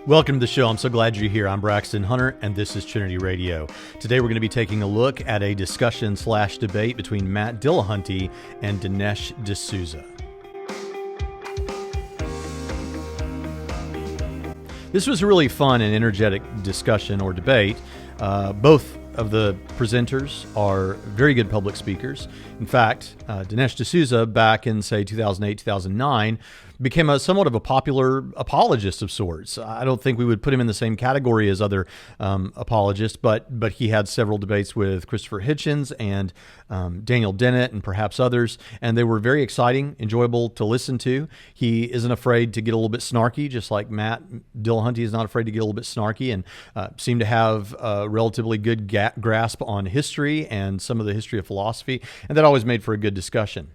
Welcome to the show. I'm so glad you're here. I'm Braxton Hunter, and this is Trinity Radio. Today we're going to be taking a look at a discussion/debate between Matt Dillahunty and Dinesh D'Souza. This was a really fun and energetic discussion or debate. Both of the presenters are very good public speakers. In fact, Dinesh D'Souza, back in, say, 2008, 2009, became somewhat of a popular apologist of sorts. I don't think we would put him in the same category as other apologists, but he had several debates with Christopher Hitchens and Daniel Dennett and perhaps others, and they were very exciting, enjoyable to listen to. He isn't afraid to get a little bit snarky, just like Matt Dillahunty is not afraid to get a little bit snarky, and seemed to have a relatively good grasp on history and some of the history of philosophy, and that always made for a good discussion.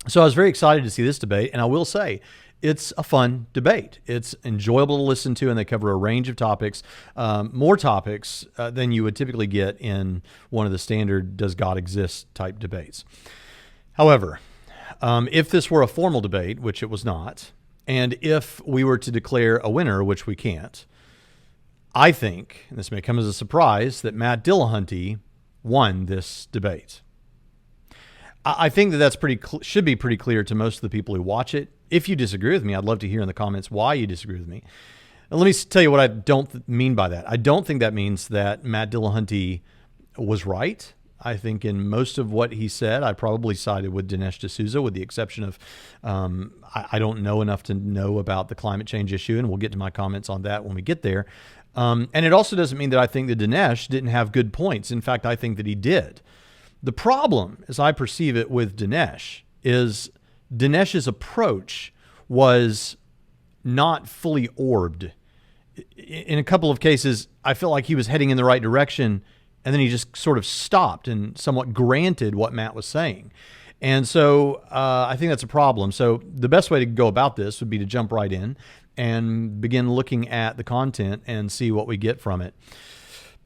So I was very excited to see this debate, and I will say it's a fun debate. It's enjoyable to listen to, and they cover a range of topics, more topics than you would typically get in one of the standard "Does God Exist" type debates. However, if this were a formal debate, which it was not, and if we were to declare a winner, which we can't, I think, and this may come as a surprise, that Matt Dillahunty won this debate. I think that should be pretty clear to most of the people who watch it. If you disagree with me, I'd love to hear in the comments why you disagree with me. And let me tell you what I don't mean by that. I don't think that means that Matt Dillahunty was right. I think in most of what he said, I probably sided with Dinesh D'Souza, with the exception of I don't know enough to know about the climate change issue, and we'll get to my comments on that when we get there. And it also doesn't mean that I think that Dinesh didn't have good points. In fact, I think that he did. The problem, as I perceive it with Dinesh, is Dinesh's approach was not fully orbed. In a couple of cases, I felt like he was heading in the right direction, and then he just sort of stopped and somewhat granted what Matt was saying. And so I think that's a problem. So the best way to go about this would be to jump right in and begin looking at the content and see what we get from it.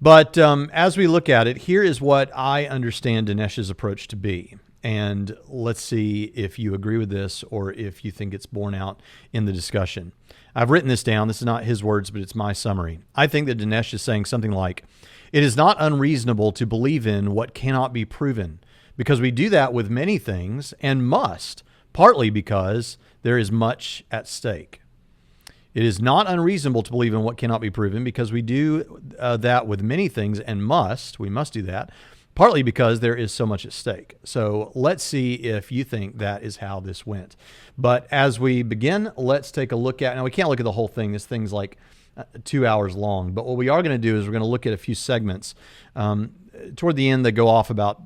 But as we look at it, here is what I understand Dinesh's approach to be. And let's see if you agree with this or if you think it's borne out in the discussion. I've written this down. This is not his words, but it's my summary. I think that Dinesh is saying something like, "It is not unreasonable to believe in what cannot be proven, because we do that with many things and must, partly because there is much at stake. It is not unreasonable to believe in what cannot be proven, because we do that with many things and we must do that, partly because there is so much at stake." So let's see if you think that is how this went. But as we begin, let's take a look at, now we can't look at the whole thing. This thing's like 2 hours long. But what we are going to do is we're going to look at a few segments. Toward the end, they go off about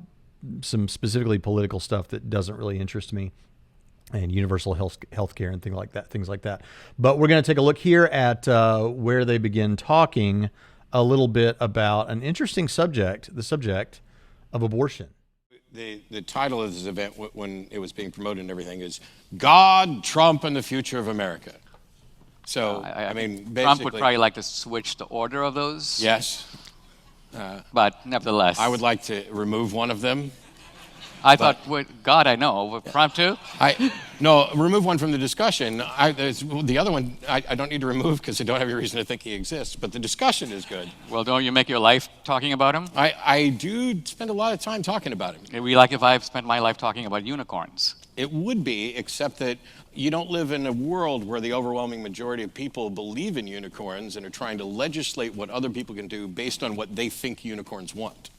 some specifically political stuff that doesn't really interest me, and universal health care and things like that. But we're going to take a look here at where they begin talking a little bit about an interesting subject, the subject of abortion. The title of this event, when it was being promoted and everything, is "God, Trump, and the Future of America." So, I mean, basically, Trump would probably like to switch the order of those. Yes. But nevertheless. I would like to remove one of them. God, I know. Trump too? No, remove one from the discussion. The other one, I don't need to remove because I don't have any reason to think he exists, but the discussion is good. Well, don't you make your life talking about him? I do spend a lot of time talking about him. It'd be like if I spent my life talking about unicorns. It would be, except that you don't live in a world where the overwhelming majority of people believe in unicorns and are trying to legislate what other people can do based on what they think unicorns want.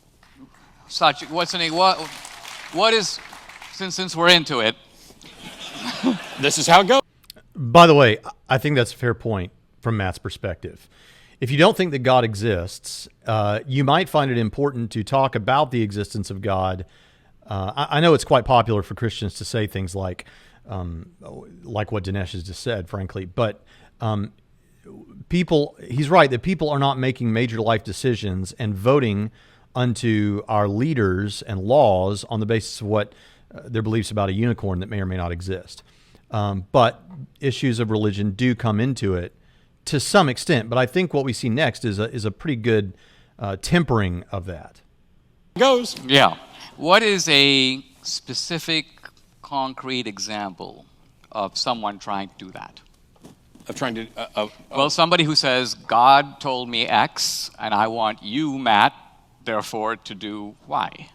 What is, since we're into it. This is how it goes. By the way, I think that's a fair point from Matt's perspective. If you don't think that God exists, you might find it important to talk about the existence of God. I know it's quite popular for Christians to say things like what Dinesh has just said, frankly, but he's right that people are not making major life decisions and voting unto our leaders and laws on the basis of what their beliefs about a unicorn that may or may not exist. But issues of religion do come into it to some extent. But I think what we see next is a pretty good tempering of that. Goes. Yeah. What is a specific, concrete example of someone trying to do that? of trying to. Well, somebody who says, God told me X, and I want you, Matt, therefore, to do Y.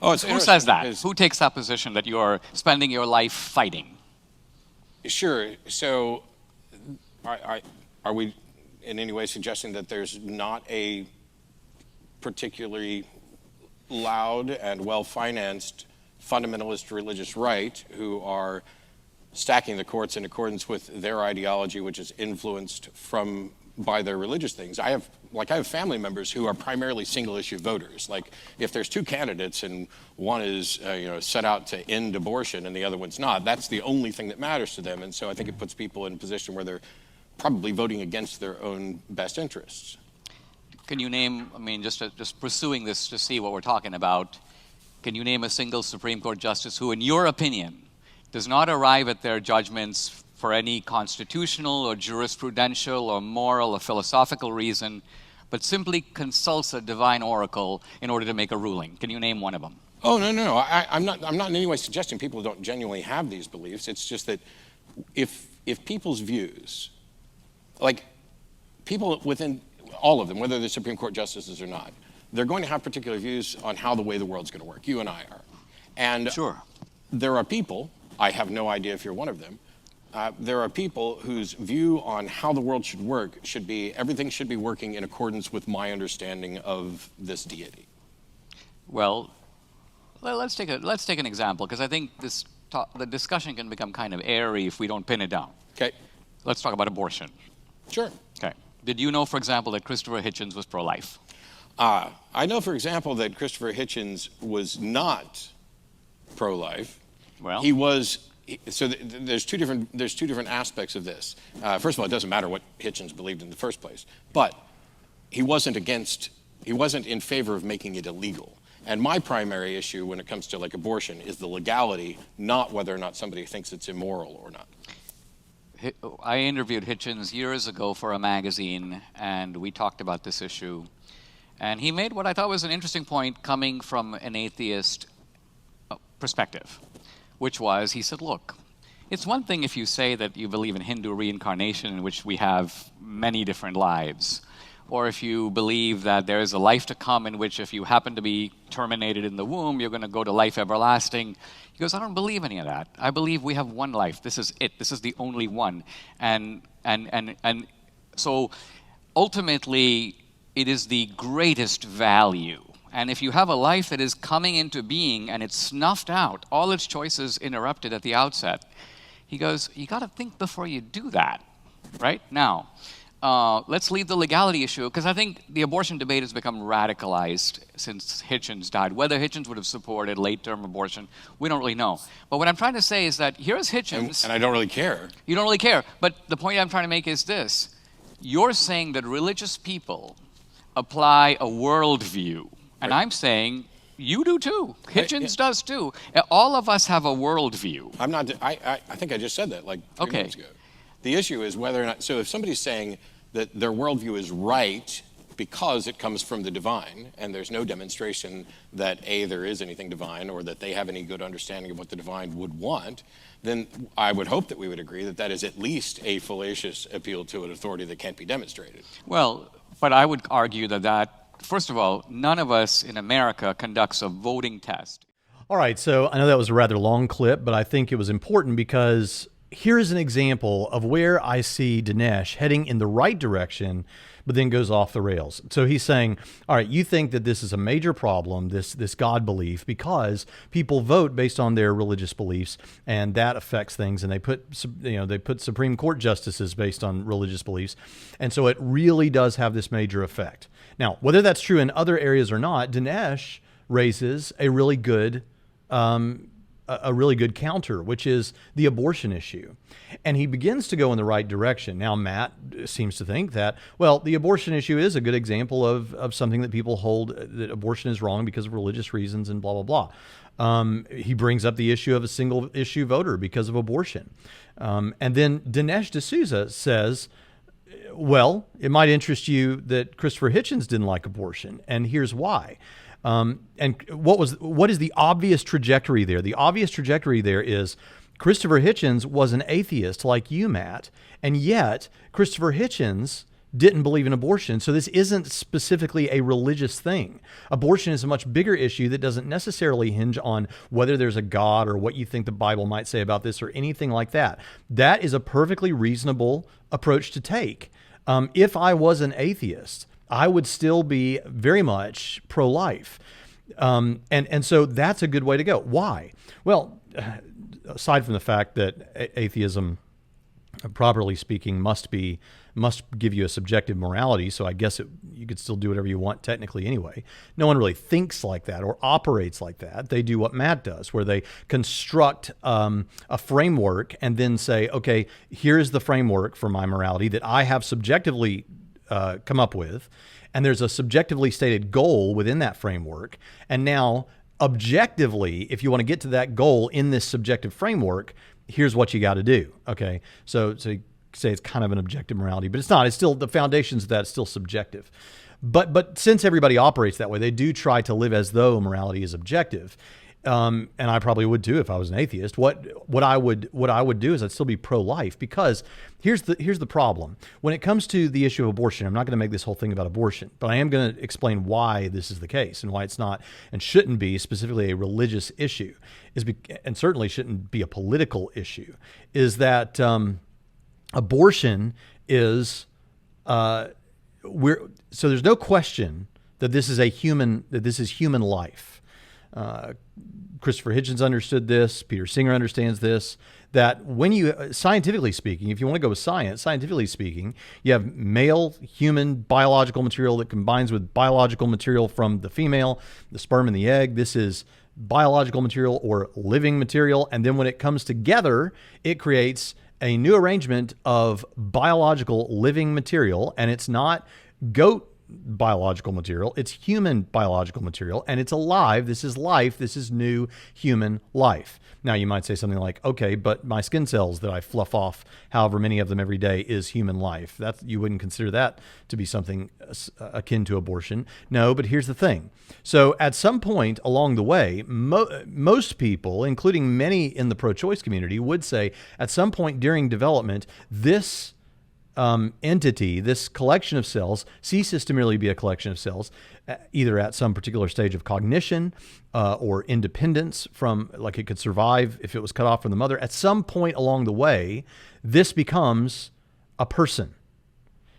Oh, it's Who says that? Who takes that position that you're spending your life fighting? Sure. So, are we in any way suggesting that there's not a particularly loud and well-financed fundamentalist religious right who are stacking the courts in accordance with their ideology, which is influenced by their religious things? I have family members who are primarily single-issue voters. Like, if there's two candidates and one is set out to end abortion and the other one's not, that's the only thing that matters to them. And so I think it puts people in a position where they're probably voting against their own best interests. Can you name, just pursuing this to see what we're talking about, can you name a single Supreme Court justice who, in your opinion, does not arrive at their judgments for any constitutional or jurisprudential or moral or philosophical reason, but simply consults a divine oracle in order to make a ruling? Can you name one of them? Oh, no. I'm not in any way suggesting people don't genuinely have these beliefs. It's just that if people's views, like people within all of them, whether they're Supreme Court justices or not, they're going to have particular views on how the way the world's going to work. You and I are. And sure, there are people, I have no idea if you're one of them, there are people whose view on how the world should work should be everything should be working in accordance with my understanding of this deity. Well, let's take an example, because I think the discussion can become kind of airy if we don't pin it down. Okay. Let's talk about abortion. Sure. Okay. Did you know, for example, that Christopher Hitchens was pro-life? I know, for example, that Christopher Hitchens was not pro-life. Well, he was. So there's two different aspects of this. First of all, it doesn't matter what Hitchens believed in the first place, but he wasn't in favor of making it illegal. And my primary issue when it comes to like abortion is the legality, not whether or not somebody thinks it's immoral or not. I interviewed Hitchens years ago for a magazine, and we talked about this issue. And he made what I thought was an interesting point coming from an atheist perspective, which was, he said, look, it's one thing if you say that you believe in Hindu reincarnation, in which we have many different lives, or if you believe that there is a life to come in which if you happen to be terminated in the womb, you're going to go to life everlasting. He goes, I don't believe any of that. I believe we have one life. This is it. This is the only one. And so ultimately, it is the greatest value. And if you have a life that is coming into being and it's snuffed out, all its choices interrupted at the outset, he goes, you got to think before you do that, right? Now, let's leave the legality issue, because I think the abortion debate has become radicalized since Hitchens died. Whether Hitchens would have supported late-term abortion, we don't really know. But what I'm trying to say is that here's Hitchens. And I don't really care. You don't really care. But the point I'm trying to make is this. You're saying that religious people apply a worldview. And I'm saying you do too. Hitchens does too. All of us have a worldview. I'm not. I think I just said that like 3 minutes ago. The issue is whether or not. So if somebody's saying that their worldview is right because it comes from the divine, and there's no demonstration that there is anything divine, or that they have any good understanding of what the divine would want, then I would hope that we would agree that that is at least a fallacious appeal to an authority that can't be demonstrated. Well, but I would argue that first of all, none of us in America conducts a voting test. All right, so I know that was a rather long clip, but I think it was important because here's an example of where I see Dinesh heading in the right direction, but then goes off the rails. So he's saying, all right, you think that this is a major problem, this God belief, because people vote based on their religious beliefs, and that affects things, and they put Supreme Court justices based on religious beliefs, and so it really does have this major effect. Now, whether that's true in other areas or not, Dinesh raises a really good counter, which is the abortion issue. And he begins to go in the right direction. Now, Matt seems to think that, well, the abortion issue is a good example of something that people hold, that abortion is wrong because of religious reasons and blah, blah, blah. He brings up the issue of a single issue voter because of abortion. And then Dinesh D'Souza says, well, it might interest you that Christopher Hitchens didn't like abortion, and here's why. And what is the obvious trajectory there? The obvious trajectory there is Christopher Hitchens was an atheist like you, Matt, and yet Christopher Hitchens didn't believe in abortion. So this isn't specifically a religious thing. Abortion is a much bigger issue that doesn't necessarily hinge on whether there's a God or what you think the Bible might say about this or anything like that. That is a perfectly reasonable approach to take. If I was an atheist, I would still be very much pro-life. And so that's a good way to go. Why? Well, aside from the fact that atheism, properly speaking, must give you a subjective morality, so I guess you could still do whatever you want technically anyway. No one really thinks like that or operates like that. They do what Matt does, where they construct a framework and then say, okay, here's the framework for my morality that I have subjectively come up with, and there's a subjectively stated goal within that framework, and now objectively, if you want to get to that goal in this subjective framework, here's what you got to do. Okay, so you say it's kind of an objective morality, but it's not. It's still, the foundations of that is still subjective. But since everybody operates that way, they do try to live as though morality is objective. And I probably would too if I was an atheist. What I would do is I'd still be pro-life, because here's the problem. When it comes to the issue of abortion, I'm not going to make this whole thing about abortion, but I am going to explain why this is the case and why it's not and shouldn't be specifically a religious issue, and certainly shouldn't be a political issue. Is that abortion is so there's no question that this is human life. Christopher Hitchens understood this. Peter Singer understands this, that when you, scientifically speaking, if you want to go with science, scientifically speaking, you have male human biological material that combines with biological material from the female, the sperm and the egg. This is biological material or living material. And then when it comes together, it creates a new arrangement of biological living material. And it's not goat biological material, it's human biological material, and it's alive. This is life. This is new human life. Now you might say something like, okay, but my skin cells that I fluff off however many of them every day is human life. You wouldn't consider that to be something akin to abortion. No, but here's the thing. So at some point along the way, most people, including many in the pro-choice community, would say at some point during development, this entity, this collection of cells, ceases to merely be a collection of cells, either at some particular stage of cognition or independence from, like it could survive if it was cut off from the mother. At some point along the way, this becomes a person.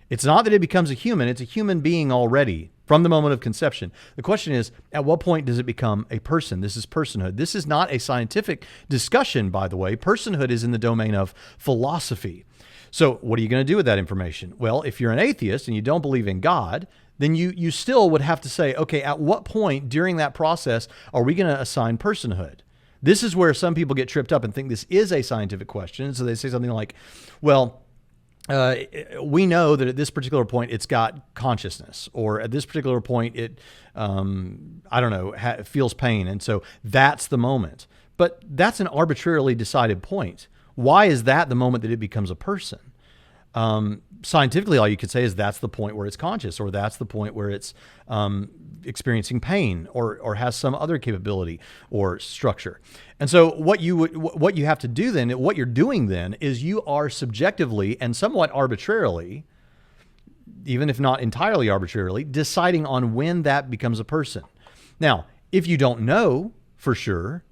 It's not that it becomes a human, it's a human being already from the moment of conception. The question is, at what point does it become a person? This is personhood. This is not a scientific discussion, by the way. Personhood is in the domain of philosophy. So what are you going to do with that information? Well, if you're an atheist and you don't believe in God, then you still would have to say, okay, at what point during that process are we going to assign personhood? This is where some people get tripped up and think this is a scientific question. So they say something like, well, we know that at this particular point it's got consciousness, or at this particular point it, feels pain. And so that's the moment. But that's an arbitrarily decided point. Why is that the moment that it becomes a person? Scientifically, all you could say is that's the point where it's conscious, or that's the point where it's experiencing pain, or has some other capability or structure. And so what you have to do then, what you're doing then, is you are subjectively and somewhat arbitrarily, even if not entirely arbitrarily, deciding on when that becomes a person. Now, if you don't know for sure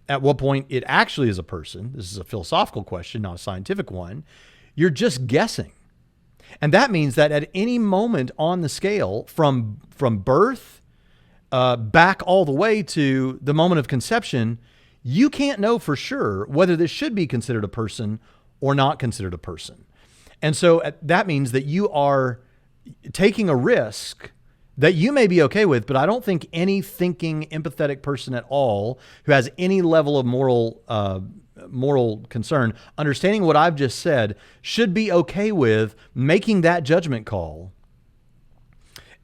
at what point it actually is a person, this is a philosophical question, not a scientific one, you're just guessing. And that means that at any moment on the scale, from birth back all the way to the moment of conception, you can't know for sure whether this should be considered a person or not considered a person. And so that means that you are taking a risk that you may be okay with, but I don't think any thinking, empathetic person at all who has any level of moral concern, understanding what I've just said, should be okay with making that judgment call.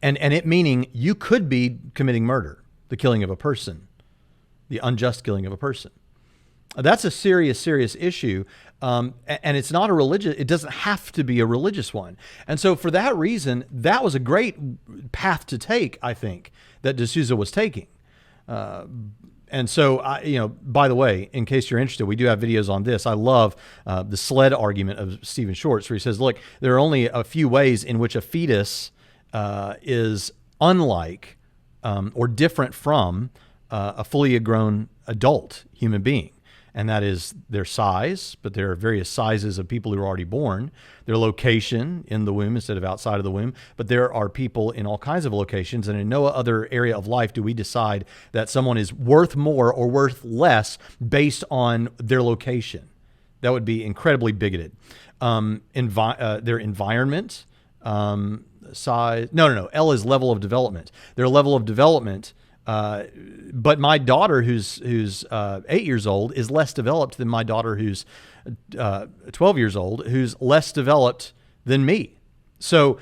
And it meaning you could be committing murder, the killing of a person, the unjust killing of a person. That's a serious, serious issue. And it's not it doesn't have to be a religious one. And so for that reason, that was a great path to take, I think, that D'Souza was taking. And so, by the way, in case you're interested, we do have videos on this. I love the sled argument of Stephen Shorts, where he says, look, there are only a few ways in which a fetus is unlike or different from a fully grown adult human being. And that is their size, but there are various sizes of people who are already born, their location in the womb instead of outside of the womb. But there are people in all kinds of locations, and in no other area of life do we decide that someone is worth more or worth less based on their location. That would be incredibly bigoted. Their environment, size. No. L is level of development. Their level of development. But my daughter, who's 8 years old, is less developed than my daughter, who's 12 years old, who's less developed than me. So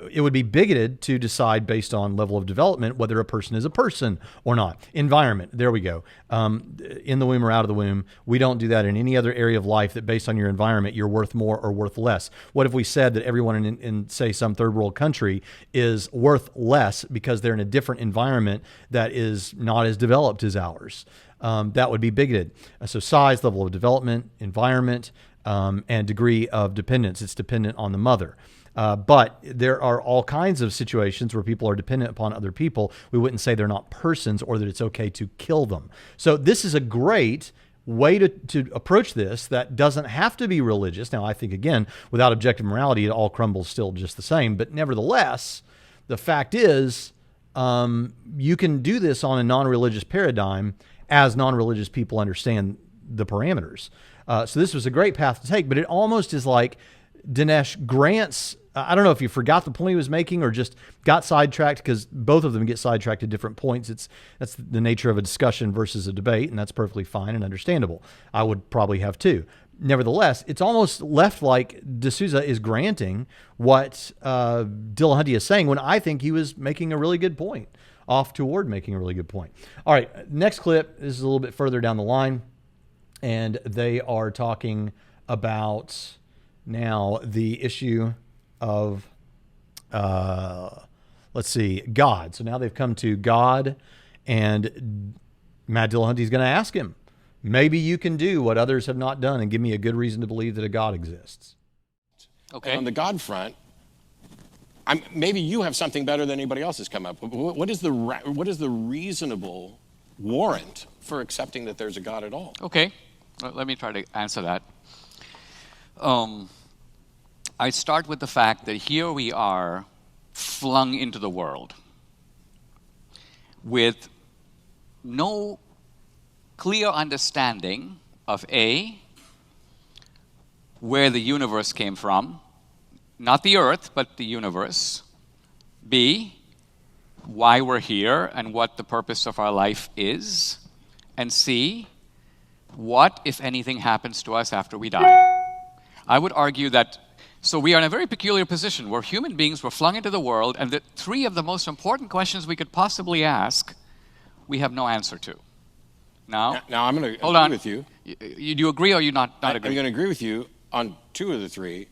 it would be bigoted to decide based on level of development whether a person is a person or not. Environment, there we go. In the womb or out of the womb, we don't do that in any other area of life, that based on your environment, you're worth more or worth less. What if we said that everyone in say, some third world country is worth less because they're in a different environment that is not as developed as ours? That would be bigoted. So size, level of development, environment, and degree of dependence. It's dependent on the mother. But there are all kinds of situations where people are dependent upon other people. We wouldn't say they're not persons or that it's okay to kill them. So this is a great way to approach this that doesn't have to be religious. Now, I think, again, without objective morality, it all crumbles still just the same. But nevertheless, the fact is, you can do this on a non-religious paradigm as non-religious people understand the parameters. So this was a great path to take, but it almost is like Dinesh grants, I don't know if you forgot the point he was making or just got sidetracked, because both of them get sidetracked at different points. That's the nature of a discussion versus a debate, and that's perfectly fine and understandable. I would probably have too. Nevertheless, it's almost left like D'Souza is granting what Dillahunty is saying, when I think he was making a really good point, off toward making a really good point. All right, next clip. This is a little bit further down the line, and they are talking about now the issue of, let's see, God. So now they've come to God, and Matt Dillahunty is going to ask him, maybe you can do what others have not done and give me a good reason to believe that a God exists. Okay. And on the God front, maybe you have something better than anybody else has come up with. What is the reasonable warrant for accepting that there's a God at all? Okay, let me try to answer that. I start with the fact that here we are flung into the world with no clear understanding of A, where the universe came from, not the earth, but the universe. B, why we're here and what the purpose of our life is. And C, what, if anything, happens to us after we die. I would argue that, so we are in a very peculiar position where human beings were flung into the world, and the three of the most important questions we could possibly ask, we have no answer to. Now I'm going to agree with you. Do you agree or you not agree? I'm going to agree with you on two of the three.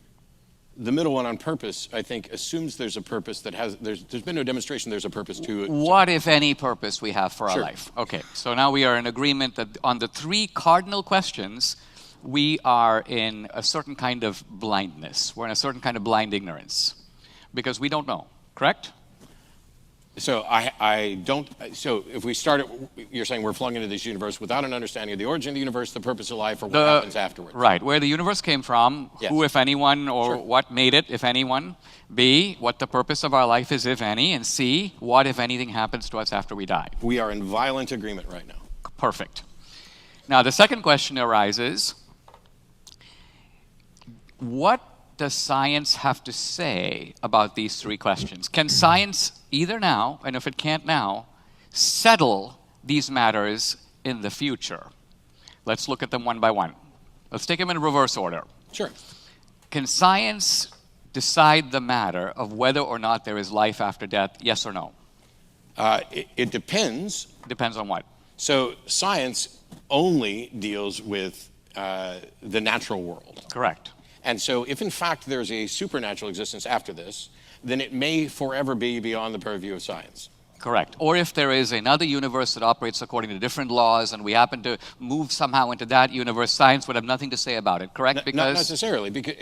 The middle one, on purpose, I think, assumes there's a purpose that there's been no demonstration there's a purpose to it. What, if any, purpose we have for our life? Okay, so now we are in agreement that on the three cardinal questions, we are in a certain kind of blindness. We're in a certain kind of blind ignorance because we don't know, correct? So I don't, so if we start you're saying we're flung into this universe without an understanding of the origin of the universe, the purpose of life, or what happens afterwards. Right, where the universe came from, yes. Who, if anyone, or what made it, if anyone. B, what the purpose of our life is, if any. And C, what, if anything, happens to us after we die. We are in violent agreement right now. Perfect. Now, the second question arises, what does science have to say about these three questions? Can science either now, and if it can't now, settle these matters in the future? Let's look at them one by one. Let's take them in reverse order. Sure. Can science decide the matter of whether or not there is life after death, yes or no? It depends. Depends on what? So science only deals with the natural world. Correct. And so if in fact there's a supernatural existence after this, then it may forever be beyond the purview of science. Correct. Or if there is another universe that operates according to different laws and we happen to move somehow into that universe, science would have nothing to say about it, correct? Not necessarily, because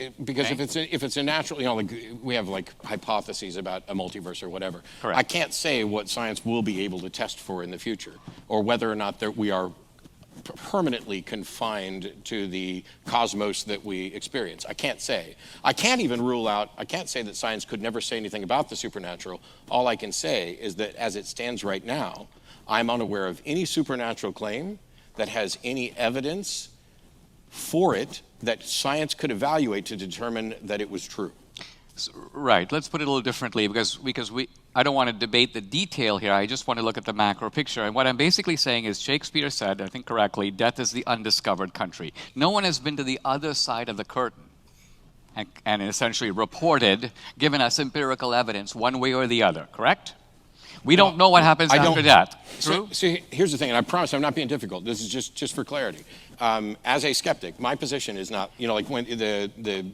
Okay. if it's a natural, like we have like hypotheses about a multiverse or whatever. Correct. I can't say what science will be able to test for in the future, or whether or not that we are permanently confined to the cosmos that we experience. I can't say. I can't even rule out, I can't say that science could never say anything about the supernatural. All I can say is that as it stands right now, I'm unaware of any supernatural claim that has any evidence for it that science could evaluate to determine that it was true. Right. Let's put it a little differently because I don't want to debate the detail here. I just want to look at the macro picture. And what I'm basically saying is Shakespeare said, I think correctly, death is the undiscovered country. No one has been to the other side of the curtain and essentially reported, given us empirical evidence one way or the other, correct? We don't know what happens after death. True? See, here's the thing, and I promise I'm not being difficult. This is just for clarity. As a skeptic, my position is not, like when the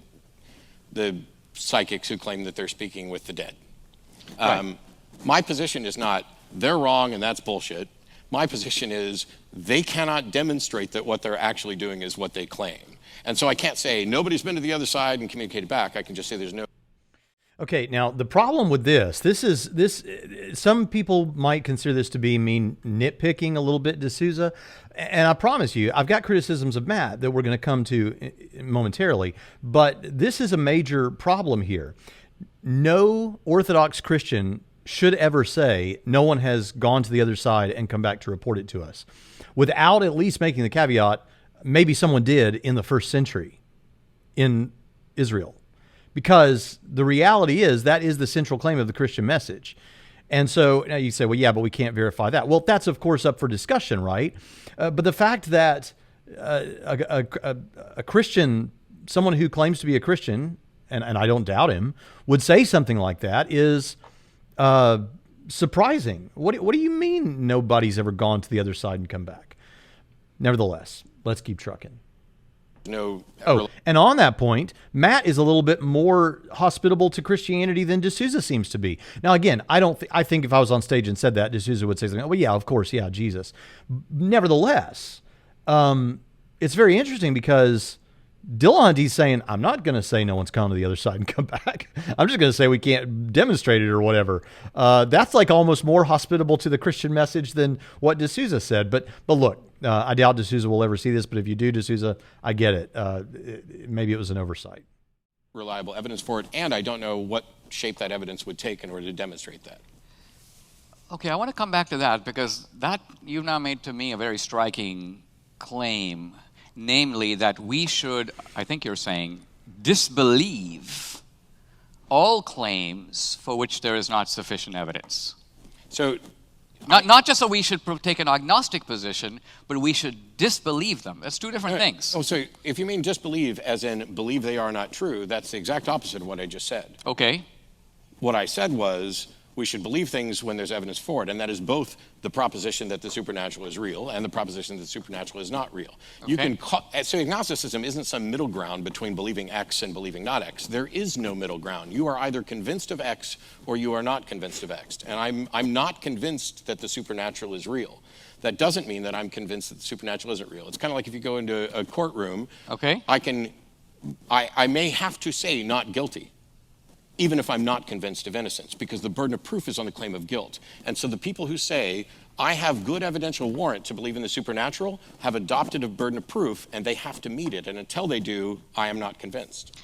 psychics who claim that they're speaking with the dead. Right. My position is not, they're wrong and that's bullshit. My position is they cannot demonstrate that what they're actually doing is what they claim. And so I can't say nobody's been to the other side and communicated back. I can just say there's no. Okay, now the problem with this some people might consider this to be nitpicking a little bit, D'Souza, and I promise you, I've got criticisms of Matt that we're going to come to momentarily, but this is a major problem here. No Orthodox Christian should ever say no one has gone to the other side and come back to report it to us, without at least making the caveat, maybe someone did in the first century in Israel. Because the reality is that is the central claim of the Christian message. And so now you say, well, yeah, but we can't verify that. Well, that's, of course, up for discussion, right? But the fact that a Christian, someone who claims to be a Christian, and I don't doubt him, would say something like that is surprising. What do you mean nobody's ever gone to the other side and come back? Nevertheless, let's keep trucking. And on that point, Matt is a little bit more hospitable to Christianity than D'Souza seems to be. Now, again, I think if I was on stage and said that, D'Souza would say something, well, yeah, of course, yeah, Jesus. Nevertheless, it's very interesting because Dillahunty's saying, I'm not going to say no one's come to the other side and come back. I'm just going to say we can't demonstrate it or whatever. That's like almost more hospitable to the Christian message than what D'Souza said. But look, I doubt D'Souza will ever see this, but if you do, D'Souza, I get it. Maybe it was an oversight. Reliable evidence for it, and I don't know what shape that evidence would take in order to demonstrate that. Okay, I want to come back to that because that you've now made to me a very striking claim, namely that we should, I think you're saying, disbelieve all claims for which there is not sufficient evidence. So, not just that we should take an agnostic position, but we should disbelieve them. That's two different things. Oh, so if you mean disbelieve as in believe they are not true, that's the exact opposite of what I just said. Okay. What I said was we should believe things when there's evidence for it, and that is both the proposition that the supernatural is real and the proposition that the supernatural is not real. Okay. You can so agnosticism isn't some middle ground between believing X and believing not X. There is no middle ground. You are either convinced of X or you are not convinced of X. And I'm not convinced that the supernatural is real. That doesn't mean that I'm convinced that the supernatural isn't real. It's kind of like if you go into a courtroom, Okay. I may have to say not guilty, even if I'm not convinced of innocence, because the burden of proof is on the claim of guilt. And so the people who say, I have good evidential warrant to believe in the supernatural, have adopted a burden of proof, and they have to meet it. And until they do, I am not convinced.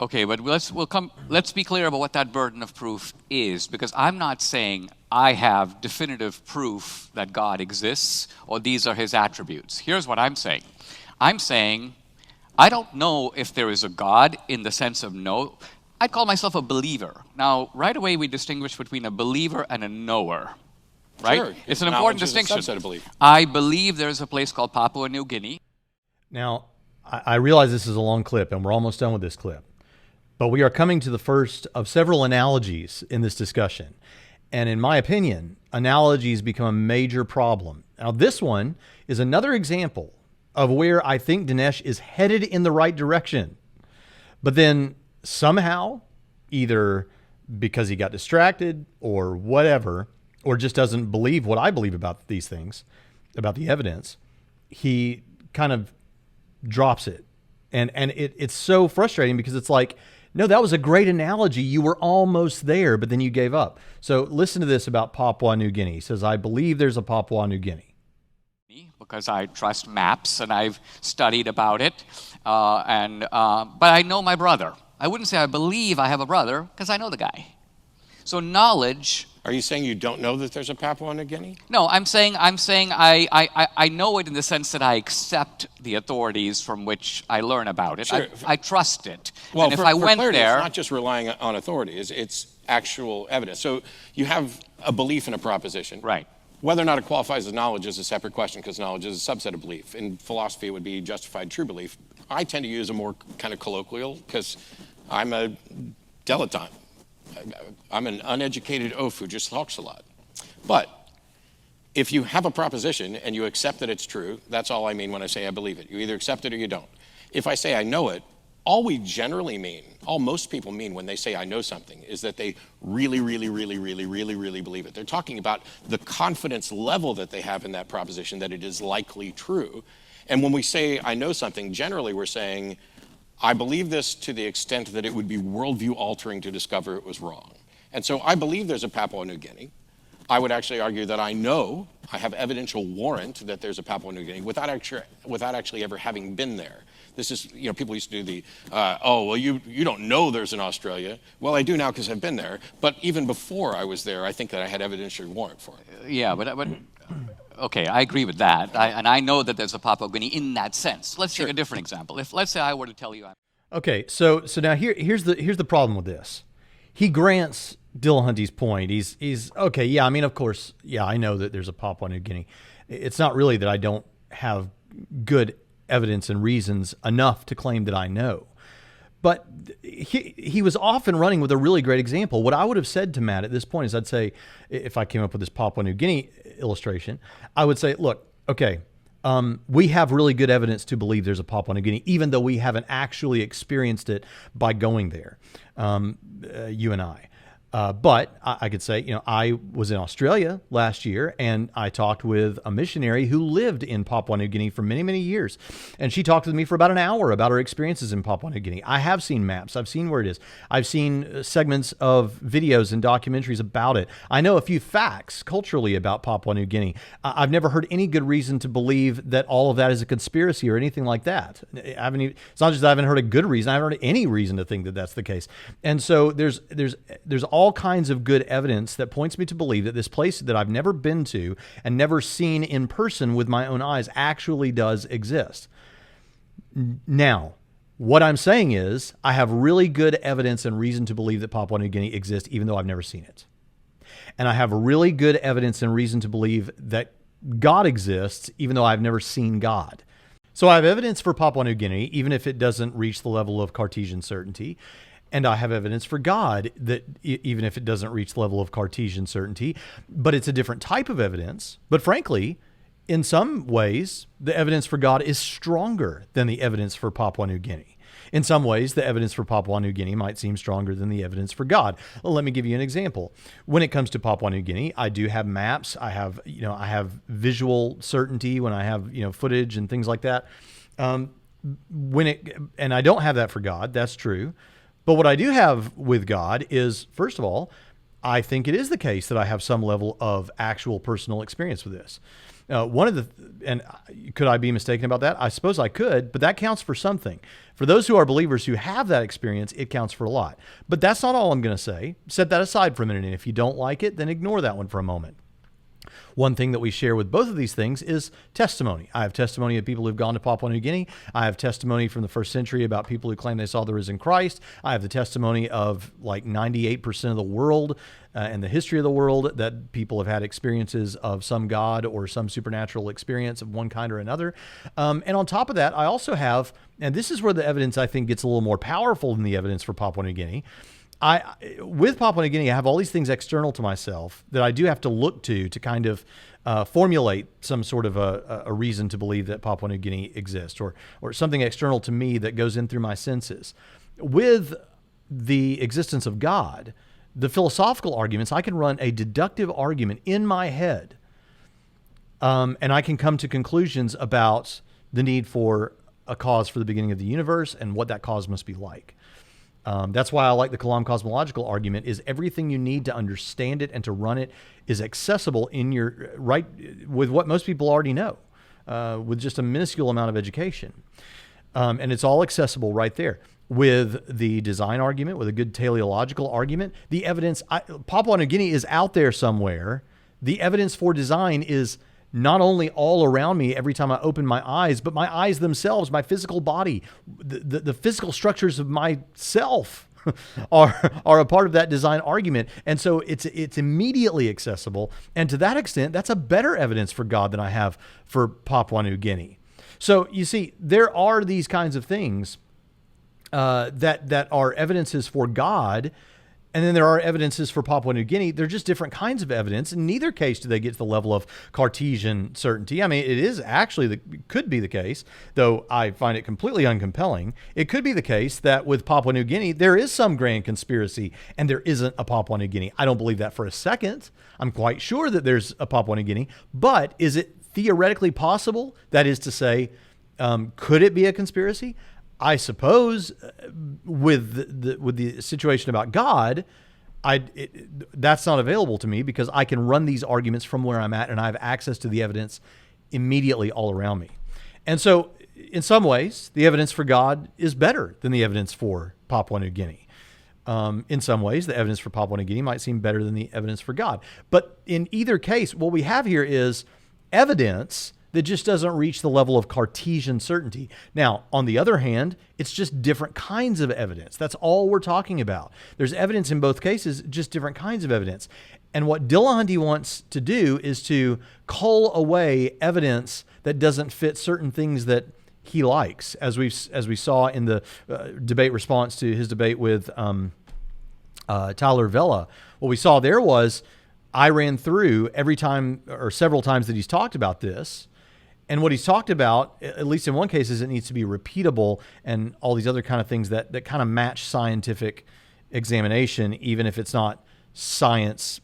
Okay, but let's be clear about what that burden of proof is, because I'm not saying I have definitive proof that God exists or these are his attributes. Here's what I'm saying. I'm saying I don't know if there is a God in the sense of no. I'd call myself a believer. Now, right away we distinguish between a believer and a knower, right? Sure. It's an important distinction. Subset of belief. I believe there's a place called Papua New Guinea. Now, I realize this is a long clip, and we're almost done with this clip. But we are coming to the first of several analogies in this discussion. And in my opinion, analogies become a major problem. Now, this one is another example of where I think Dinesh is headed in the right direction. But then somehow, either because he got distracted or whatever, or just doesn't believe what I believe about these things, about the evidence, he kind of drops it. And it's so frustrating because it's like, no, that was a great analogy. You were almost there, but then you gave up. So listen to this about Papua New Guinea. He says, I believe there's a Papua New Guinea. Because I trust maps and I've studied about it. But I know my brother. I wouldn't say I believe I have a brother because I know the guy. So knowledge. Are you saying you don't know that there's a Papua New Guinea? No, I'm saying I know it in the sense that I accept the authorities from which I learn about it. Sure. I trust it. Well, and if for I went clarity, there, it's not just relying on authorities, it's actual evidence. So you have a belief in a proposition. right. Whether or not it qualifies as knowledge is a separate question because knowledge is a subset of belief. In philosophy, it would be justified true belief. I tend to use a more kind of colloquial because I'm a dilettante. I'm an uneducated oaf who just talks a lot. But if you have a proposition and you accept that it's true, that's all I mean when I say I believe it. You either accept it or you don't. If I say I know it, all we generally mean, all most people mean when they say I know something is that they really, really, really, really, really, really believe it. They're talking about the confidence level that they have in that proposition that it is likely true. And when we say I know something, generally we're saying I believe this to the extent that it would be worldview altering to discover it was wrong. And so I believe there's a Papua New Guinea. I would actually argue that I know, I have evidential warrant that there's a Papua New Guinea without actually ever having been there. This is, people used to do the, you don't know there's an Australia. Well, I do now because I've been there. But even before I was there, I think that I had evidential warrant for it. Yeah, but okay, I agree with that. And I know that there's a Papua New Guinea in that sense. Let's take a different example. If, let's say I were to tell you Okay, so now here's the problem with this. He grants Dillahunty's point. He's okay, yeah, I mean, of course, yeah, I know that there's a Papua New Guinea. It's not really that I don't have good evidence and reasons enough to claim that I know. But he was often running with a really great example. What I would have said to Matt at this point is I'd say, if I came up with this Papua New Guinea illustration, I would say, look, okay, we have really good evidence to believe there's a Papua New Guinea, even though we haven't actually experienced it by going there, you and I. But I could say, I was in Australia last year and I talked with a missionary who lived in Papua New Guinea for many, many years. And she talked with me for about an hour about her experiences in Papua New Guinea. I have seen maps. I've seen where it is. I've seen segments of videos and documentaries about it. I know a few facts culturally about Papua New Guinea. I've never heard any good reason to believe that all of that is a conspiracy or anything like that. It's not just that I haven't heard a good reason. I haven't heard any reason to think that that's the case. And so there's all kinds of good evidence that points me to believe that this place that I've never been to and never seen in person with my own eyes actually does exist. Now, what I'm saying is I have really good evidence and reason to believe that Papua New Guinea exists, even though I've never seen it. And I have really good evidence and reason to believe that God exists, even though I've never seen God. So I have evidence for Papua New Guinea, even if it doesn't reach the level of Cartesian certainty. And I have evidence for God that even if it doesn't reach the level of Cartesian certainty, but it's a different type of evidence. But frankly, in some ways, the evidence for God is stronger than the evidence for Papua New Guinea. In some ways, the evidence for Papua New Guinea might seem stronger than the evidence for God. Well, let me give you an example. When it comes to Papua New Guinea, I do have maps. I have visual certainty when I have, footage and things like that. And I don't have that for God. That's true. But what I do have with God is, first of all, I think it is the case that I have some level of actual personal experience with this. And could I be mistaken about that? I suppose I could, but that counts for something. For those who are believers who have that experience, it counts for a lot. But that's not all I'm going to say. Set that aside for a minute, and if you don't like it, then ignore that one for a moment. One thing that we share with both of these things is testimony. I have testimony of people who've gone to Papua New Guinea. I have testimony from the first century about people who claim they saw the risen Christ. I have the testimony of like 98% of the world and the history of the world that people have had experiences of some God or some supernatural experience of one kind or another. And on top of that, I also have, and this is where the evidence I think gets a little more powerful than the evidence for Papua New Guinea. With Papua New Guinea, I have all these things external to myself that I do have to look to kind of formulate some sort of a reason to believe that Papua New Guinea exists, or something external to me that goes in through my senses. With the existence of God, The philosophical arguments, I can run a deductive argument in my head, and I can come to conclusions about the need for a cause for the beginning of the universe and what that cause must be like. That's why I like the Kalam cosmological argument, is everything you need to understand it and to run it is accessible in your right with what most people already know, with just a minuscule amount of education. And it's all accessible right there. With the design argument, with a good teleological argument, the evidence, Papua New Guinea is out there somewhere. The evidence for design is not only all around me every time I open my eyes, but my eyes themselves, my physical body, the physical structures of myself are a part of that design argument. And so it's immediately accessible. And to that extent, that's a better evidence for God than I have for Papua New Guinea. So you see, there are these kinds of things that are evidences for God, and then there are evidences for Papua New Guinea. They're just different kinds of evidence. In neither case do they get to the level of Cartesian certainty. I mean, it is actually could be the case, though I find it completely uncompelling. It could be the case that with Papua New Guinea, there is some grand conspiracy and there isn't a Papua New Guinea. I don't believe that for a second. I'm quite sure that there's a Papua New Guinea, but is it theoretically possible? That is to say, could it be a conspiracy? I suppose with the situation about God, that's not available to me because I can run these arguments from where I'm at and I have access to the evidence immediately all around me. And so in some ways, the evidence for God is better than the evidence for Papua New Guinea. In some ways, the evidence for Papua New Guinea might seem better than the evidence for God. But in either case, what we have here is evidence that just doesn't reach the level of Cartesian certainty. Now, on the other hand, it's just different kinds of evidence. That's all we're talking about. There's evidence in both cases, just different kinds of evidence. And what Dillahunty wants to do is to cull away evidence that doesn't fit certain things that he likes, as we saw in the debate response to his debate with Tyler Vela. What we saw there was I ran through every time or several times that he's talked about this. And what he's talked about, at least in one case, is it needs to be repeatable and all these other kind of things that kind of match scientific examination, even if it's not science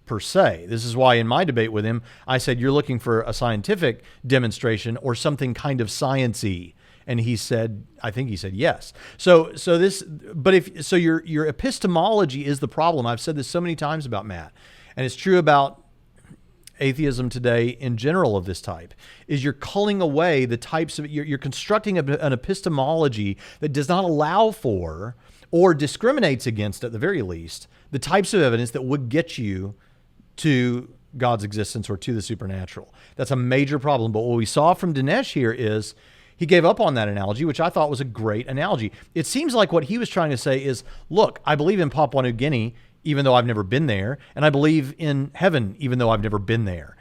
per se. This is why in my debate with him, I said, you're looking for a scientific demonstration or something kind of science-y. And he said, I think he said yes. So your epistemology is the problem. I've said this so many times about Matt, and it's true about atheism today in general of this type, is you're culling away the types of, you're constructing an epistemology that does not allow for or discriminates against, at the very least, the types of evidence that would get you to God's existence or to the supernatural. That's a major problem. But what we saw from Dinesh here is he gave up on that analogy, which I thought was a great analogy. It seems like what he was trying to say is, look, I believe in Papua New Guinea, even though I've never been there, and I believe in heaven, even though I've never been there.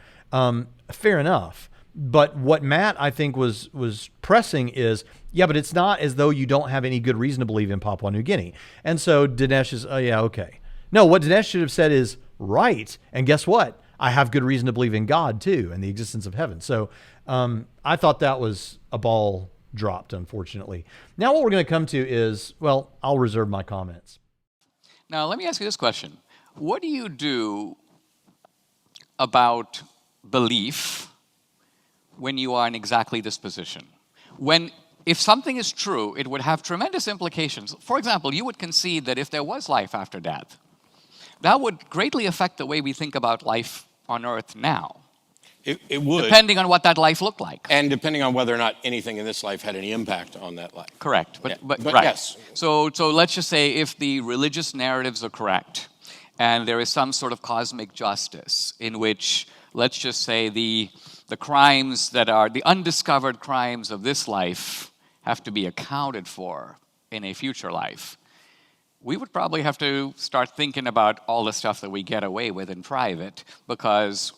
Fair enough. But what Matt, I think, was pressing is, yeah, but it's not as though you don't have any good reason to believe in Papua New Guinea. And so Dinesh is, oh yeah, okay. No, what Dinesh should have said is, right, and guess what? I have good reason to believe in God too, and the existence of heaven. So I thought that was a ball dropped, unfortunately. Now what we're going to come to is, well, I'll reserve my comments. Now, let me ask you this question. What do you do about belief when you are in exactly this position? If something is true, it would have tremendous implications. For example, you would concede that if there was life after death, that would greatly affect the way we think about life on Earth now. It would. Depending on what that life looked like. And depending on whether or not anything in this life had any impact on that life. Correct. But right. Yes. So let's just say if the religious narratives are correct, and there is some sort of cosmic justice in which, let's just say, the crimes that are the undiscovered crimes of this life have to be accounted for in a future life, we would probably have to start thinking about all the stuff that we get away with in private, because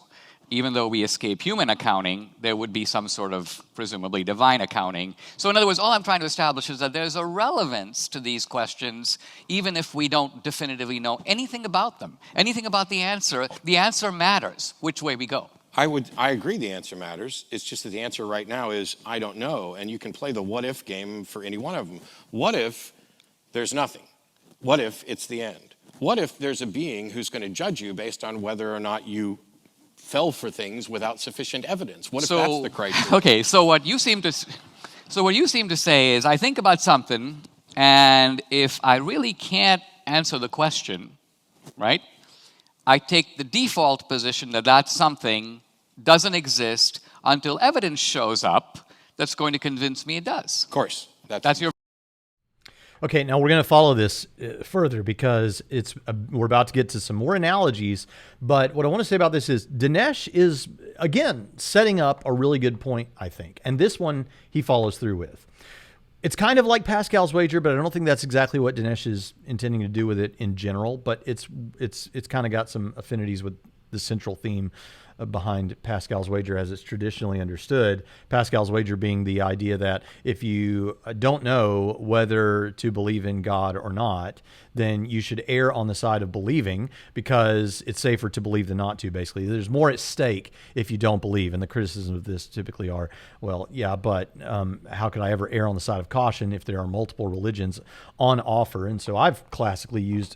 even though we escape human accounting, there would be some sort of presumably divine accounting. So in other words, all I'm trying to establish is that there's a relevance to these questions, even if we don't definitively know anything about them, anything about the answer matters which way we go. I agree the answer matters. It's just that the answer right now is, I don't know. And you can play the what if game for any one of them. What if there's nothing? What if it's the end? What if there's a being who's going to judge you based on whether or not you fell for things without sufficient evidence? What if that's the criteria? Okay, so what you seem to say is, I think about something, and if I really can't answer the question, right, I take the default position that that something doesn't exist until evidence shows up that's going to convince me it does. Of course. That's your... Okay, now we're going to follow this further because we're about to get to some more analogies. But what I want to say about this is Dinesh is, again, setting up a really good point, I think. And this one he follows through with. It's kind of like Pascal's wager, but I don't think that's exactly what Dinesh is intending to do with it in general. But it's kind of got some affinities with the central theme behind Pascal's wager as it's traditionally understood. Pascal's wager being the idea that if you don't know whether to believe in God or not, then you should err on the side of believing because it's safer to believe than not to, basically. There's more at stake if you don't believe. And the criticisms of this typically are, well, yeah, but how could I ever err on the side of caution if there are multiple religions on offer? And so I've classically used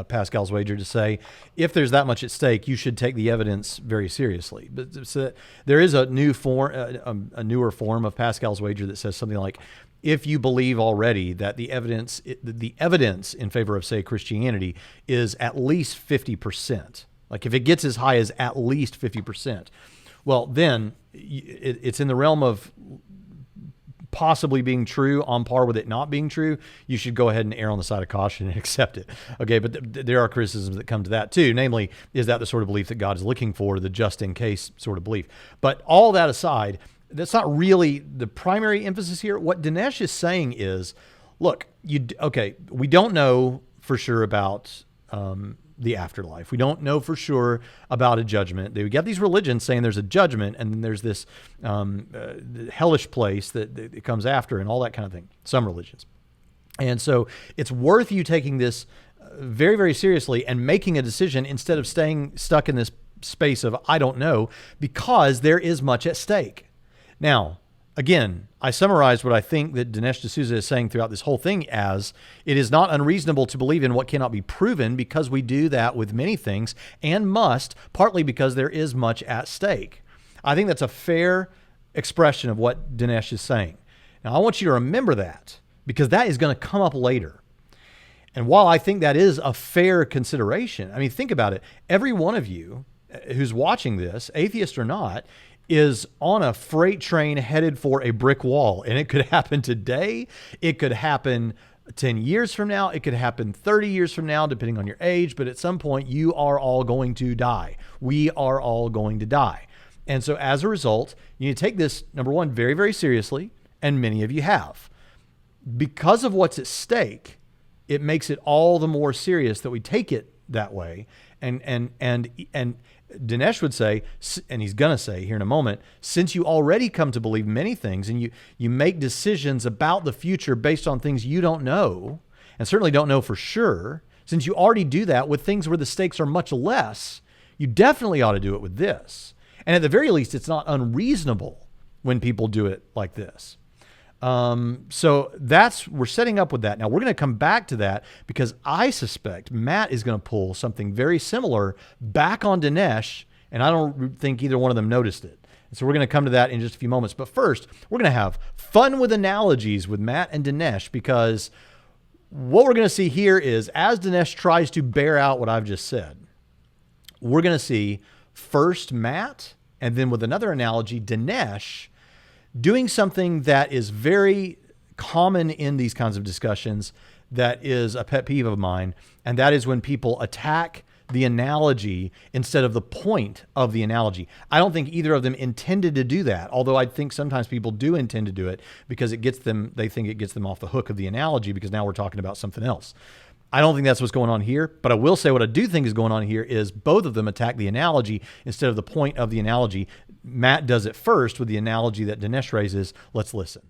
Pascal's wager to say, if there's that much at stake, you should take the evidence very seriously. But so there is a new form, a newer form of Pascal's wager that says something like, if you believe already that the evidence in favor of, say, Christianity is at least 50%, like if it gets as high as at least 50%, well, then it's in the realm of possibly being true, on par with it not being true. You should go ahead and err on the side of caution and accept it. Okay, but there are criticisms that come to that too. Namely, is that the sort of belief that God is looking for, the just in case sort of belief? But all that aside, that's not really the primary emphasis here. What Dinesh is saying is, look, we don't know for sure about the afterlife. We don't know for sure about a judgment. We got these religions saying there's a judgment and then there's this hellish place that it comes after and all that kind of thing, some religions. And so it's worth you taking this very, very seriously and making a decision instead of staying stuck in this space of I don't know, because there is much at stake. Now, again, I summarized what I think that Dinesh D'Souza is saying throughout this whole thing as it is not unreasonable to believe in what cannot be proven because we do that with many things and must, partly because there is much at stake. I think that's a fair expression of what Dinesh is saying. Now, I want you to remember that because that is going to come up later. And while I think that is a fair consideration, I mean, think about it. Every one of you who's watching this, atheist or not, is on a freight train headed for a brick wall. And it could happen today. It could happen 10 years from now. It could happen 30 years from now, depending on your age. But at some point, you are all going to die. We are all going to die. And so as a result, you need to take this, number one, very, very seriously. And many of you have. Because of what's at stake, it makes it all the more serious that we take it that way. And Dinesh would say, and he's going to say here in a moment, since you already come to believe many things and you make decisions about the future based on things you don't know and certainly don't know for sure, since you already do that with things where the stakes are much less, you definitely ought to do it with this. And at the very least, it's not unreasonable when people do it like this. So we're setting up with that. Now we're going to come back to that because I suspect Matt is going to pull something very similar back on Dinesh, and I don't think either one of them noticed it. And so we're going to come to that in just a few moments. But first, we're going to have fun with analogies with Matt and Dinesh, because what we're going to see here is as Dinesh tries to bear out what I've just said, we're going to see first Matt, and then with another analogy, Dinesh, doing something that is very common in these kinds of discussions that is a pet peeve of mine, and that is when people attack the analogy instead of the point of the analogy. I don't think either of them intended to do that, although I think sometimes people do intend to do it because they think it gets them off the hook of the analogy because now we're talking about something else. I don't think that's what's going on here, but I will say what I do think is going on here is both of them attack the analogy instead of the point of the analogy. Matt does it first with the analogy that Dinesh raises. Let's listen.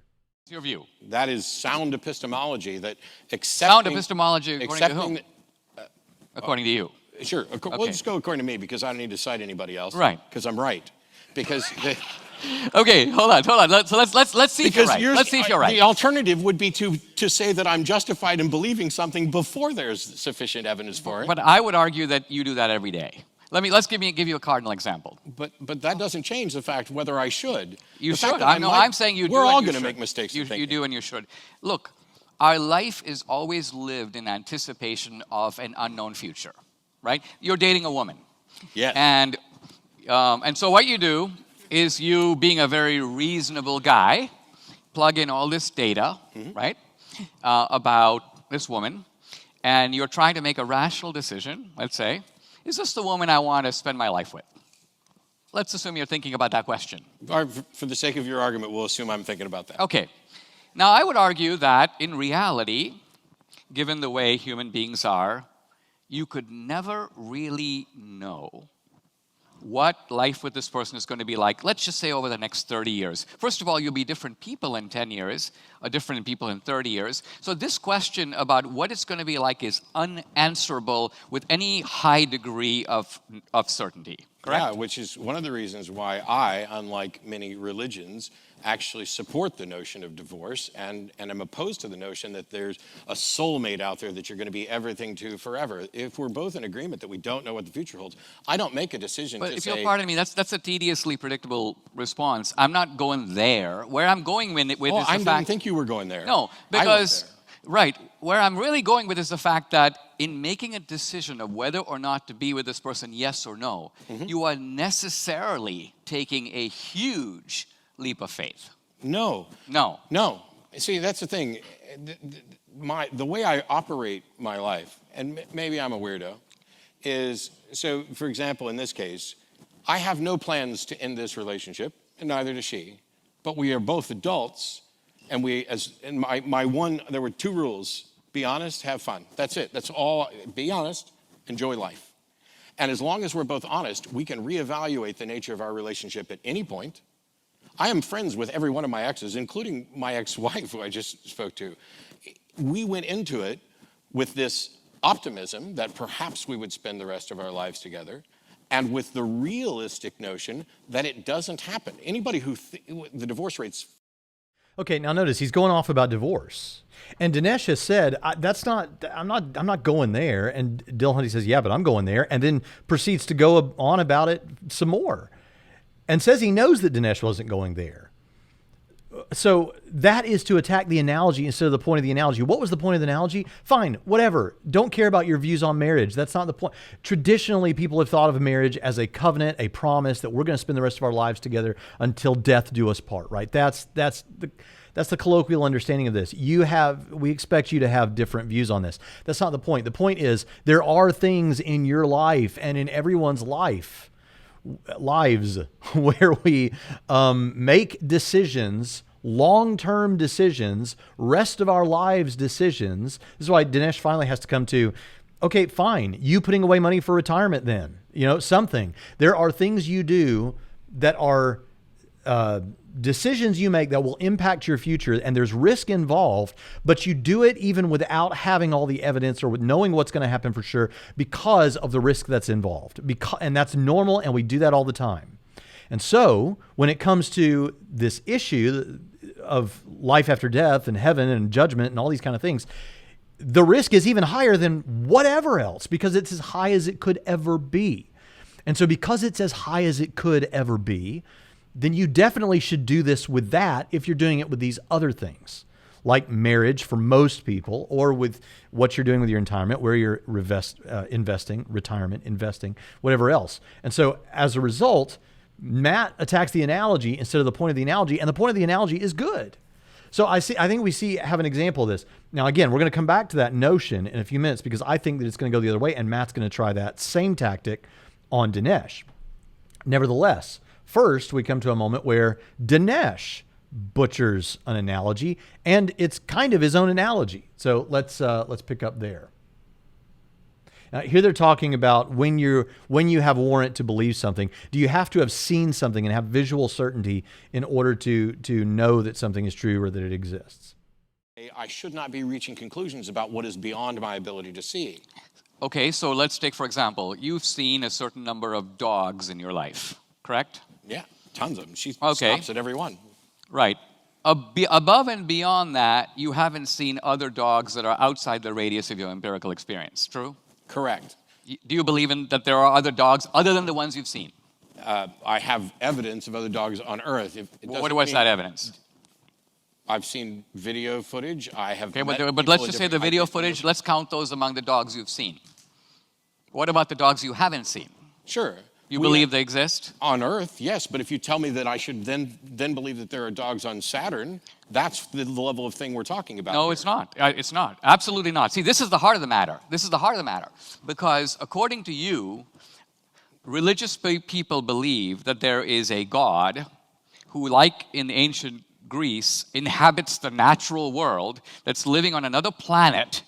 What's your view? That is sound epistemology. That sound epistemology according to whom? According to you. Sure. Well, let's go according to me because I don't need to cite anybody else. Right. Because I'm right. Because Okay, hold on. Let's see if you're right. Let's see if you're right. The alternative would be to say that I'm justified in believing something before there's sufficient evidence for it. But I would argue that you do that every day. Let's give you a cardinal example. But that doesn't change the fact whether I should. You should. I'm saying you do. We're all going to should. make mistakes. You do and you should. Look, our life is always lived in anticipation of an unknown future, right? You're dating a woman. Yes. And so what you do is you, being a very reasonable guy, plug in all this data, right, about this woman, and you're trying to make a rational decision, let's say, is this the woman I want to spend my life with? Let's assume you're thinking about that question. For the sake of your argument, we'll assume I'm thinking about that. Okay. Now, I would argue that in reality, given the way human beings are, you could never really know what life with this person is going to be like, let's just say over the next 30 years. First of all, you'll be different people in 10 years, or different people in 30 years. So this question about what it's going to be like is unanswerable with any high degree of certainty, correct? Yeah, which is one of the reasons why I, unlike many religions, actually support the notion of divorce and am opposed to the notion that there's a soulmate out there that you're going to be everything to forever. If we're both in agreement that we don't know what the future holds, I don't make a decision but to if say... you'll pardon me, that's a tediously predictable response. I'm not going there. Where I'm going with is the fact... I didn't think you were going there. No, because... Right. Where I'm really going with is the fact that in making a decision of whether or not to be with this person, yes or no, you are necessarily taking a huge leap of faith. No. See, that's the thing. The way I operate my life, and maybe I'm a weirdo, is, so for example, in this case, I have no plans to end this relationship, and neither does she. But we are both adults, and there were 2 rules. Be honest, have fun. That's it. That's all. Be honest, enjoy life. And as long as we're both honest, we can reevaluate the nature of our relationship at any point. I am friends with every one of my exes, including my ex-wife, who I just spoke to. We went into it with this optimism that perhaps we would spend the rest of our lives together, and with the realistic notion that it doesn't happen. Anybody the divorce rate's... Okay, now notice he's going off about divorce. And Dinesh has said, I'm not going there. And Dillahunty says, yeah, but I'm going there. And then proceeds to go on about it some more. And says he knows that Dinesh wasn't going there. So that is to attack the analogy instead of the point of the analogy. What was the point of the analogy? Fine, whatever. Don't care about your views on marriage. That's not the point. Traditionally, people have thought of marriage as a covenant, a promise that we're going to spend the rest of our lives together until death do us part, right? That's the colloquial understanding of this. We expect you to have different views on this. That's not the point. The point is there are things in your life and in everyone's lives where we make decisions, long-term decisions, rest of our lives decisions. This is why Dinesh finally has to come to, okay, fine, you putting away money for retirement then, something. There are things you do that are decisions you make that will impact your future, and there's risk involved, but you do it even without having all the evidence or with knowing what's going to happen for sure because of the risk that's involved. And that's normal, and we do that all the time. And so when it comes to this issue of life after death and heaven and judgment and all these kind of things, the risk is even higher than whatever else because it's as high as it could ever be. And so because it's as high as it could ever be, then you definitely should do this with that if you're doing it with these other things, like marriage for most people, or with what you're doing with your retirement, where you're investing, retirement, investing, whatever else. And so as a result, Matt attacks the analogy instead of the point of the analogy, and the point of the analogy is good. So I think we have an example of this. Now, again, we're going to come back to that notion in a few minutes because I think that it's going to go the other way, and Matt's going to try that same tactic on Dinesh. Nevertheless, first, we come to a moment where Dinesh butchers an analogy, and it's kind of his own analogy. So let's pick up there. Now, here they're talking about when you have a warrant to believe something, do you have to have seen something and have visual certainty in order to know that something is true or that it exists? I should not be reaching conclusions about what is beyond my ability to see. Okay, so let's take, for example, you've seen a certain number of dogs in your life, correct? Yeah. Tons of them. She Okay. stops at every one. Right. Above and beyond that, you haven't seen other dogs that are outside the radius of your empirical experience. True? Correct. Do you believe that there are other dogs other than the ones you've seen? I have evidence of other dogs on Earth. What's that evidence? I've seen video footage. I have. Okay, met but people let's in just say the different video heights. footage, let's count those among the dogs you've seen. What about the dogs you haven't seen? Sure. You believe they exist? On Earth, yes, but if you tell me that I should then believe that there are dogs on Saturn, that's the level of thing we're talking about. No, here. it's not. It's not. Absolutely not. See, this is the heart of the matter. This is the heart of the matter. Because according to you, religious people believe that there is a God who, like in ancient Greece, inhabits the natural world that's living on another planet.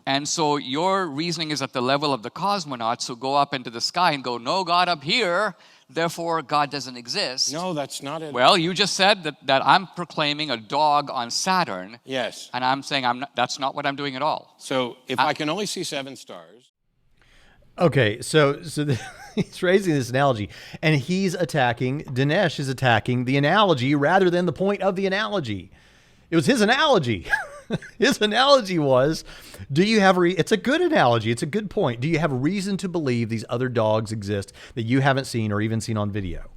And so your reasoning is at the level of the cosmonauts who go up into the sky and go, no God up here, therefore God doesn't exist. No, that's not it. Well, you just said that I'm proclaiming a dog on Saturn. Yes. And I'm saying that's not what I'm doing at all. So if I can only see 7 stars. Okay, so he's raising this analogy, and Dinesh is attacking the analogy rather than the point of the analogy. It was his analogy. His analogy was, it's a good analogy. It's a good point. Do you have reason to believe these other dogs exist that you haven't seen or even seen on video?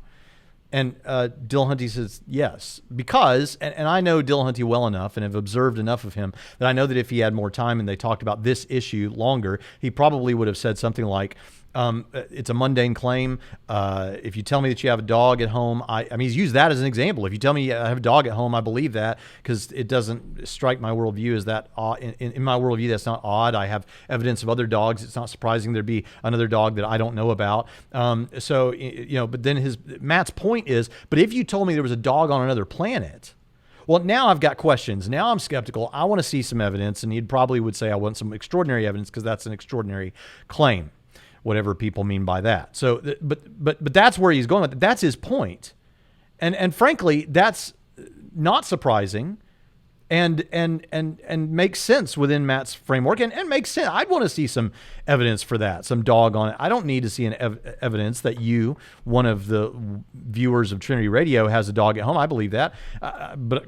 And Dillahunty says, yes, because, and I know Dillahunty well enough and have observed enough of him that I know that if he had more time and they talked about this issue longer, he probably would have said something like, it's a mundane claim. If you tell me that you have a dog at home, I mean, he's used that as an example. If you tell me I have a dog at home, I believe that because it doesn't strike my worldview as that odd. In my worldview, that's not odd. I have evidence of other dogs. It's not surprising there'd be another dog that I don't know about. So, but then Matt's point is, but if you told me there was a dog on another planet, well, now I've got questions. Now I'm skeptical. I want to see some evidence. And he probably would say, I want some extraordinary evidence because that's an extraordinary claim. Whatever people mean by that. So, but that's where he's going with it. That's his point. And frankly, that's not surprising and makes sense within Matt's framework and makes sense. I'd want to see some evidence for that, some dog on it. I don't need to see evidence that you, one of the viewers of Trinity Radio, has a dog at home. I believe that. But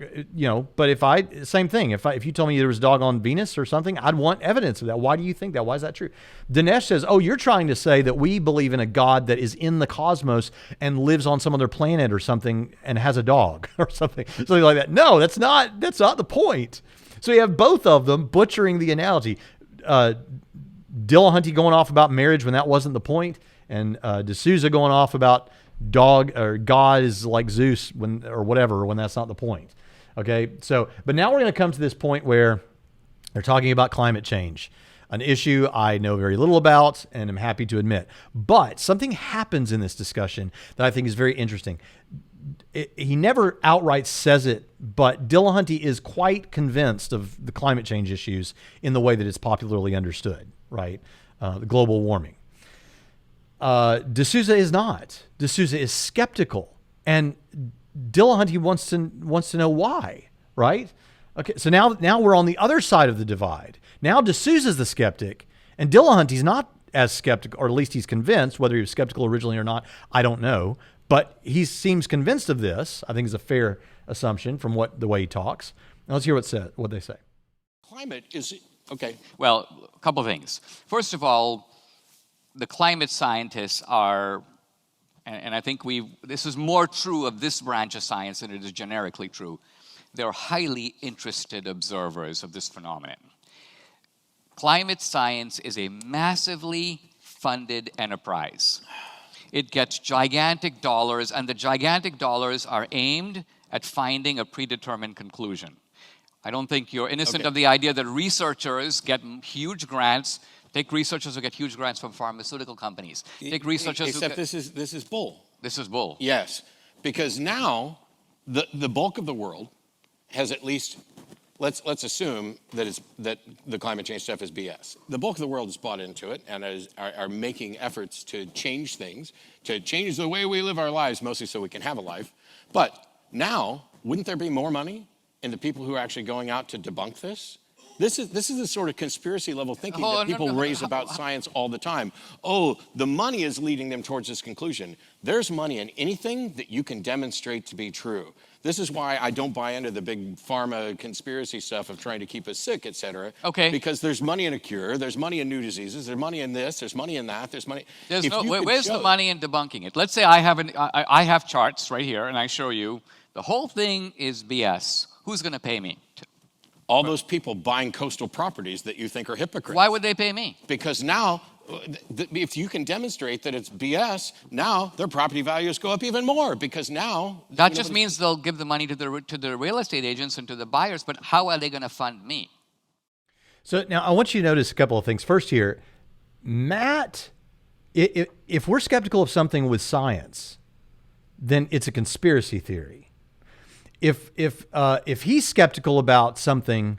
same thing. If you told me there was a dog on Venus or something, I'd want evidence of that. Why do you think that? Why is that true? Dinesh says, oh, you're trying to say that we believe in a God that is in the cosmos and lives on some other planet or something and has a dog or something like that. No, that's not the point. So you have both of them butchering the analogy. Dillahunty going off about marriage when that wasn't the point, and D'Souza going off about dog or God is like Zeus when that's not the point. Okay, so but now we're going to come to this point where they're talking about climate change, an issue I know very little about and am happy to admit. But something happens in this discussion that I think is very interesting. He never outright says it, but Dillahunty is quite convinced of the climate change issues in the way that it's popularly understood, right? The global warming. D'Souza is not. D'Souza is skeptical, and Dillahunty wants to know why, right? Okay, so now we're on the other side of the divide. Now D'Souza's the skeptic, and Dillahunty's not as skeptical, or at least he's convinced. Whether he was skeptical originally or not, I don't know. But he seems convinced of this. I think is a fair assumption from the way he talks. Now let's hear what they say. Climate is okay. Well, a couple of things. First of all, the climate scientists are, and I think this is more true of this branch of science than it is generically true. They're highly interested observers of this phenomenon. Climate science is a massively funded enterprise. It gets gigantic dollars, and the gigantic dollars are aimed at finding a predetermined conclusion. I don't think you're innocent of the idea that researchers get huge grants. Take researchers who get huge grants from pharmaceutical companies. Take researchers Except this is bull. This is bull. Yes, because now the bulk of the world has at least, let's assume that the climate change stuff is BS. The bulk of the world is bought into it and are making efforts to change things, to change the way we live our lives, mostly so we can have a life. But now, wouldn't there be more money in the people who are actually going out to debunk this This is the sort of conspiracy level thinking Oh, that no, people no, no, raise about science all the time. Oh, the money is leading them towards this conclusion. There's money in anything that you can demonstrate to be true. This is why I don't buy into the big pharma conspiracy stuff of trying to keep us sick, et cetera. Okay. Because there's money in a cure, there's money in new diseases, there's money in this, there's money in that, there's money. Where's the money in debunking it? Let's say I have charts right here, and I show you the whole thing is BS. Who's going to pay me? All those people buying coastal properties that you think are hypocrites. Why would they pay me? Because now, if you can demonstrate that it's BS, now their property values go up even more because now... That just means they'll give the money to the real estate agents and to the buyers, but how are they going to fund me? So now I want you to notice a couple of things. First here, Matt, if we're skeptical of something with science, then it's a conspiracy theory. If he's skeptical about something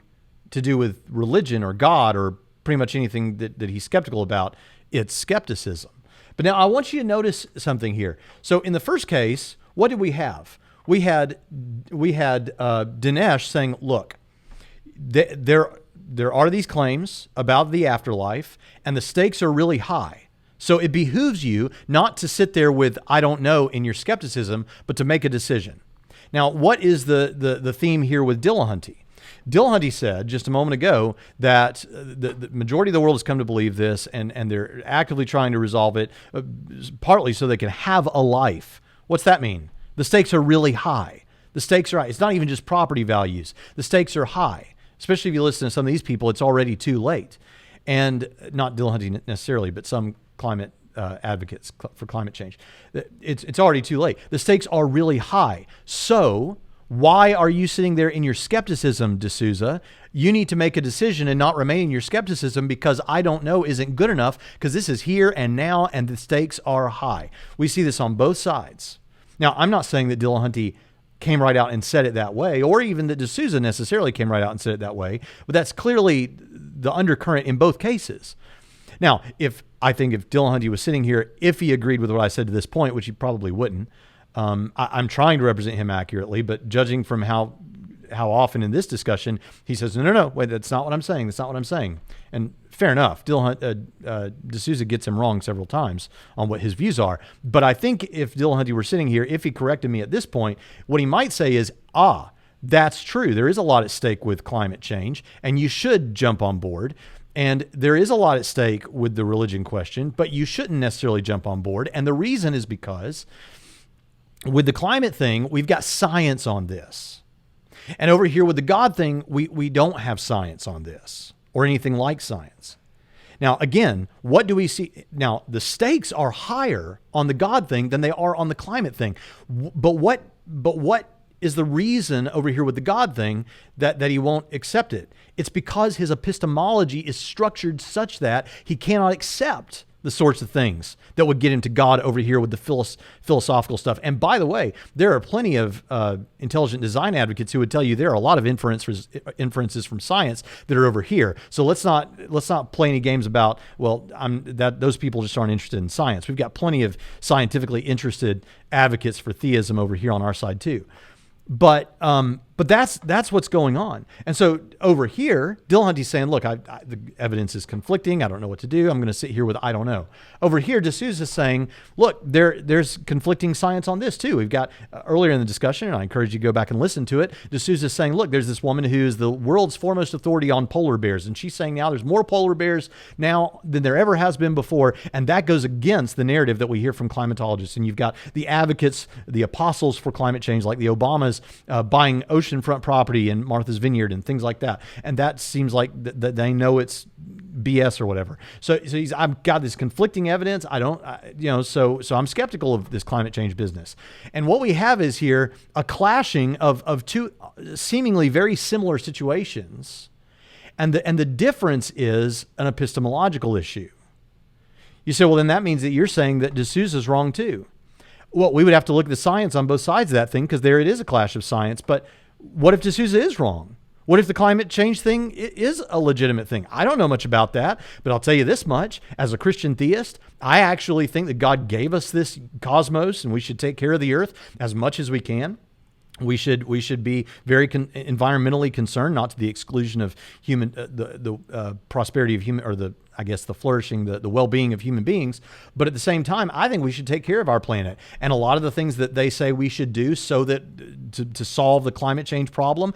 to do with religion or God or pretty much anything that he's skeptical about, it's skepticism. But now I want you to notice something here. So in the first case, what did we have? We had Dinesh saying, look, there are these claims about the afterlife and the stakes are really high. So it behooves you not to sit there with, I don't know, in your skepticism, but to make a decision. Now, what is the theme here with Dillahunty? Dillahunty said just a moment ago that the majority of the world has come to believe this, and they're actively trying to resolve it, partly so they can have a life. What's that mean? The stakes are really high. The stakes are high. It's not even just property values. The stakes are high. Especially if you listen to some of these people, it's already too late. And not Dillahunty necessarily, but some climate advocates for climate change. It's already too late. The stakes are really high. So why are you sitting there in your skepticism, D'Souza? You need to make a decision and not remain in your skepticism because I don't know isn't good enough because this is here and now and the stakes are high. We see this on both sides. Now, I'm not saying that Dillahunty came right out and said it that way, or even that D'Souza necessarily came right out and said it that way, but that's clearly the undercurrent in both cases. Now, if Dillahunty was sitting here, if he agreed with what I said to this point, which he probably wouldn't, I'm trying to represent him accurately, but judging from how often in this discussion he says, no, wait, that's not what I'm saying. That's not what I'm saying. And fair enough, D'Souza gets him wrong several times on what his views are. But I think if Dillahunty were sitting here, if he corrected me at this point, what he might say is, that's true. There is a lot at stake with climate change, and you should jump on board. And there is a lot at stake with the religion question, but you shouldn't necessarily jump on board. And the reason is because with the climate thing, we've got science on this. And over here with the God thing, we don't have science on this or anything like science. Now, again, what do we see? Now, the stakes are higher on the God thing than they are on the climate thing. But what is the reason over here with the God thing that he won't accept it? It's because his epistemology is structured such that he cannot accept the sorts of things that would get him to God over here with the philosophical stuff. And by the way, there are plenty of intelligent design advocates who would tell you there are a lot of inferences from science that are over here. So let's not play any games about, those people just aren't interested in science. We've got plenty of scientifically interested advocates for theism over here on our side too. But that's what's going on. And so over here, Dillahunty's saying, look, the evidence is conflicting. I don't know what to do. I'm going to sit here with I don't know. Over here, D'Souza's saying, look, there's conflicting science on this too. We've got earlier in the discussion, and I encourage you to go back and listen to it, D'Souza's saying, look, there's this woman who is the world's foremost authority on polar bears. And she's saying now there's more polar bears now than there ever has been before. And that goes against the narrative that we hear from climatologists. And you've got the advocates, the apostles for climate change, like the Obamas, buying oceanfront property in Martha's Vineyard and things like that. And that seems like that they know it's BS or whatever. So I've got this conflicting evidence. So I'm skeptical of this climate change business. And what we have is here a clashing of two seemingly very similar situations. And the difference is an epistemological issue. You say, well, then that means that you're saying that D'Souza's wrong too. Well, we would have to look at the science on both sides of that thing because there it is a clash of science. But what if D'Souza is wrong? What if the climate change thing is a legitimate thing? I don't know much about that, but I'll tell you this much. As a Christian theist, I actually think that God gave us this cosmos and we should take care of the earth as much as we can. We should be very environmentally concerned, not to the exclusion of human the prosperity of human, or the flourishing, the well-being of human beings. But at the same time, I think we should take care of our planet. And a lot of the things that they say we should do so that to solve the climate change problem,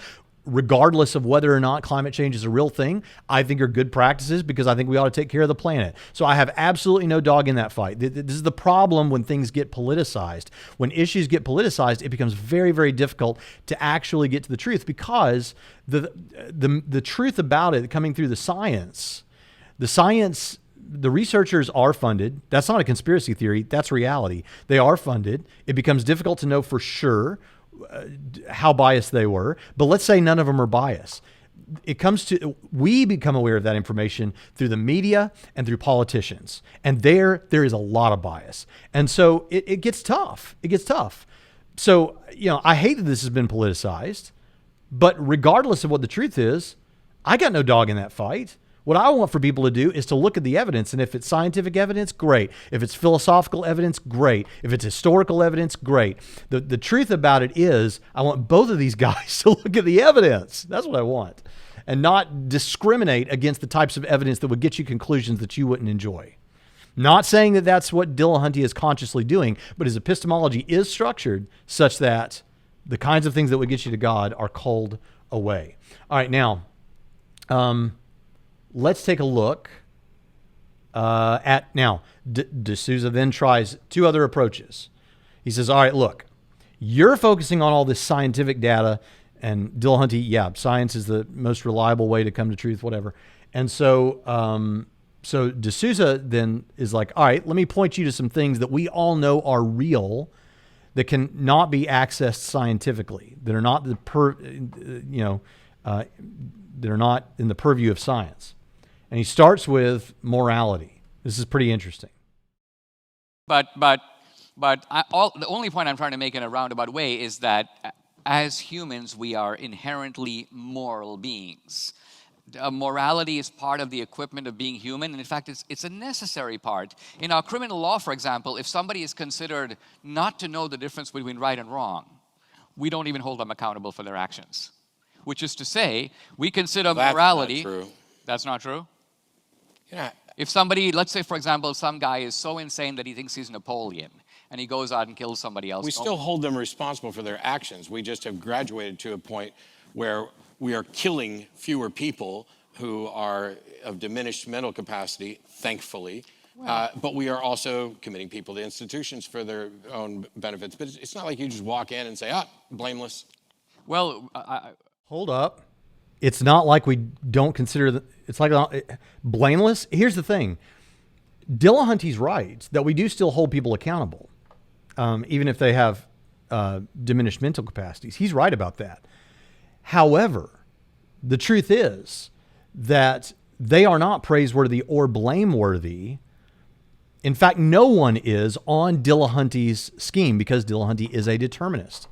regardless of whether or not climate change is a real thing, I think are good practices, because I think we ought to take care of the planet. So I have absolutely no dog in that fight. This is the problem when things get politicized. When issues get politicized, it becomes very, very difficult to actually get to the truth, because the truth about it coming through the science, the researchers are funded. That's not a conspiracy theory. That's reality. They are funded. It becomes difficult to know for sure how biased they were, but let's say none of them are biased. We become aware of that information through the media and through politicians, and there is a lot of bias, and so it gets tough. It gets tough. So I hate that this has been politicized, but regardless of what the truth is, I got no dog in that fight. What I want for people to do is to look at the evidence, and if it's scientific evidence, great. If it's philosophical evidence, great. If it's historical evidence, great. The truth about it is, I want both of these guys to look at the evidence. That's what I want, and not discriminate against the types of evidence that would get you conclusions that you wouldn't enjoy. Not saying that that's what Dillahunty is consciously doing, but his epistemology is structured such that the kinds of things that would get you to God are culled away. All right, now, let's take a look at now. D'Souza then tries two other approaches. He says, all right, look, you're focusing on all this scientific data, and Dillahunty, science is the most reliable way to come to truth, whatever. And so D'Souza then is like, all right, let me point you to some things that we all know are real, that can not be accessed scientifically, that are not that are not in the purview of science. And he starts with morality. This is pretty interesting. But the only point I'm trying to make in a roundabout way is that as humans, we are inherently moral beings. Morality is part of the equipment of being human, and in fact, it's a necessary part. In our criminal law, for example, if somebody is considered not to know the difference between right and wrong, we don't even hold them accountable for their actions. Which is to say, we consider morality... That's not true. That's not true? Yeah. If somebody, let's say, for example, some guy is so insane that he thinks he's Napoleon, and he goes out and kills somebody else. We still hold them responsible for their actions. We just have graduated to a point where we are killing fewer people who are of diminished mental capacity, thankfully. But we are also committing people to institutions for their own benefits. But it's not like you just walk in and say, blameless. Well, hold up. It's not like we don't consider it's like blameless. Here's the thing. Dillahunty's right that we do still hold people accountable, even if they have diminished mental capacities. He's right about that. However, the truth is that they are not praiseworthy or blameworthy. In fact, no one is on Dillahunty's scheme, because Dillahunty is a determinist.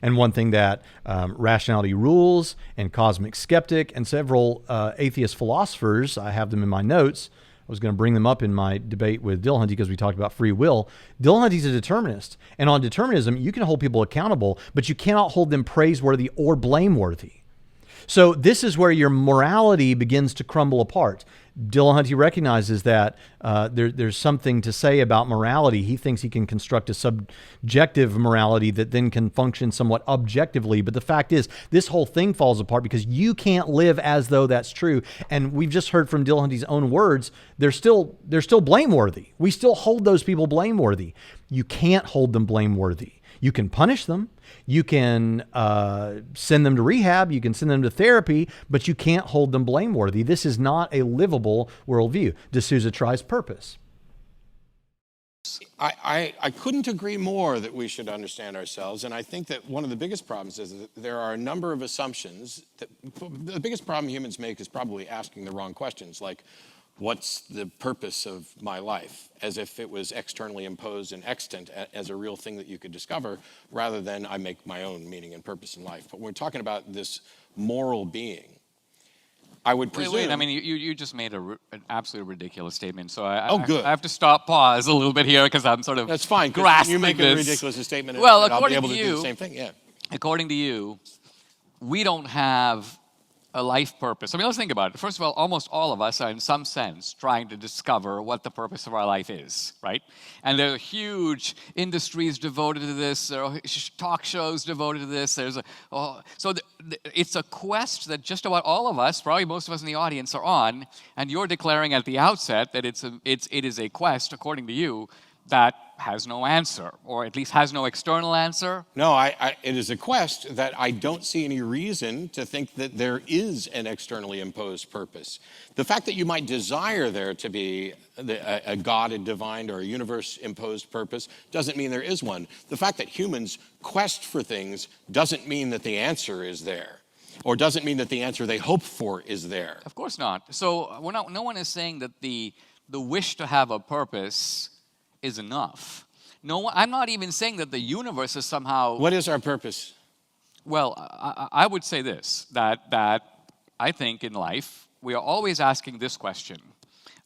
And one thing that Rationality Rules and Cosmic Skeptic and several atheist philosophers, I have them in my notes. I was going to bring them up in my debate with Dillahunty because we talked about free will. Dillahunty's a determinist. And on determinism, you can hold people accountable, but you cannot hold them praiseworthy or blameworthy. So this is where your morality begins to crumble apart. Dillahunty recognizes that there's something to say about morality. He thinks he can construct a subjective morality that then can function somewhat objectively. But the fact is, this whole thing falls apart because you can't live as though that's true. And we've just heard from Dillahunty's own words, they're still blameworthy. We still hold those people blameworthy. You can't hold them blameworthy. You can punish them. You can send them to rehab. You can send them to therapy, but you can't hold them blameworthy. This is not a livable worldview. D'Souza tries purpose. I couldn't agree more that we should understand ourselves. And I think that one of the biggest problems is that there are a number of assumptions. The biggest problem humans make is probably asking the wrong questions, like, what's the purpose of my life? As if it was externally imposed and extant as a real thing that you could discover, rather than I make my own meaning and purpose in life. But when we're talking about this moral being, I would presume... Wait, I mean, you just made an absolutely ridiculous statement. So I have to pause a little bit here because I'm sort of That's fine, grasping you make this. a ridiculous statement well, and I'll be according able to to you, do the same thing, yeah. according to you, we don't have a life purpose. I mean, let's think about it. First of all, almost all of us are in some sense trying to discover what the purpose of our life is, right? And there are huge industries devoted to this. There are talk shows devoted to this. It's a quest that just about all of us, probably most of us in the audience, are on. And you're declaring at the outset that it is a quest, according to you, that has no answer, or at least has no external answer? No, it is a quest that I don't see any reason to think that there is an externally imposed purpose. The fact that you might desire there to be a God, a divine, or a universe-imposed purpose doesn't mean there is one. The fact that humans quest for things doesn't mean that the answer is there, or doesn't mean that the answer they hope for is there. Of course not. So no one is saying that the wish to have a purpose is enough. No, I'm not even saying that the universe is somehow... What is our purpose? Well, I would say this, that I think in life, we are always asking this question.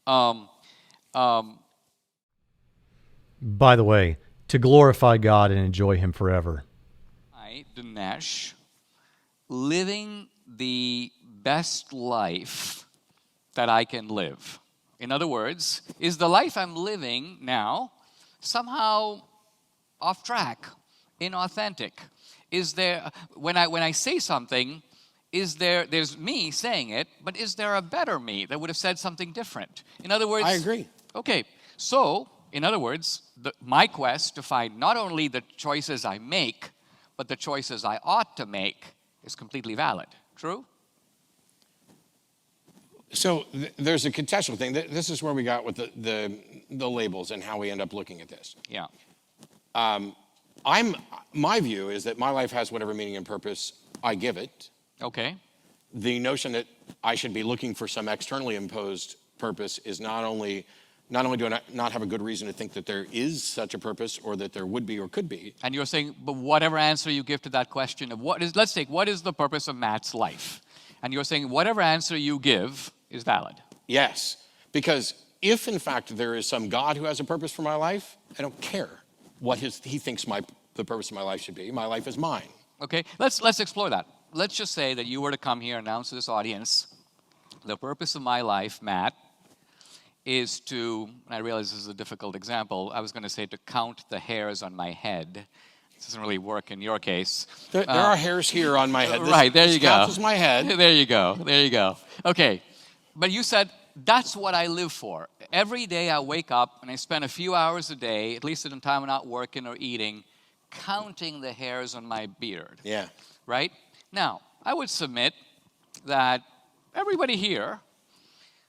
By the way, to glorify God and enjoy Him forever. I, Dinesh, living the best life that I can live. In other words, is the life I'm living now somehow off track, inauthentic? Is there, when I say something, there's me saying it, but is there a better me that would have said something different? In other words... I agree. Okay, so, in other words, my quest to find not only the choices I make, but the choices I ought to make is completely valid. True? So there's a contextual thing. This is where we got with the labels and how we end up looking at this. Yeah. My view is that my life has whatever meaning and purpose I give it. Okay. The notion that I should be looking for some externally imposed purpose is not only do I not have a good reason to think that there is such a purpose or that there would be or could be. And you're saying, but whatever answer you give to that question of let's take, what is the purpose of Matt's life? And you're saying whatever answer you give is valid. Yes, because if in fact there is some God who has a purpose for my life, I don't care what he thinks the purpose of my life should be. My life is mine. Okay, let's explore that. Let's just say that you were to come here and announce to this audience, the purpose of my life, Matt, is to, and I realize this is a difficult example, I was going to say to count the hairs on my head. This doesn't really work in your case. There are hairs here on my head. Right, there you go. This is my head. There you go. Okay, but you said, that's what I live for. Every day I wake up and I spend a few hours a day, at least at the time I'm not working or eating, counting the hairs on my beard. Yeah. Right? Now, I would submit that everybody here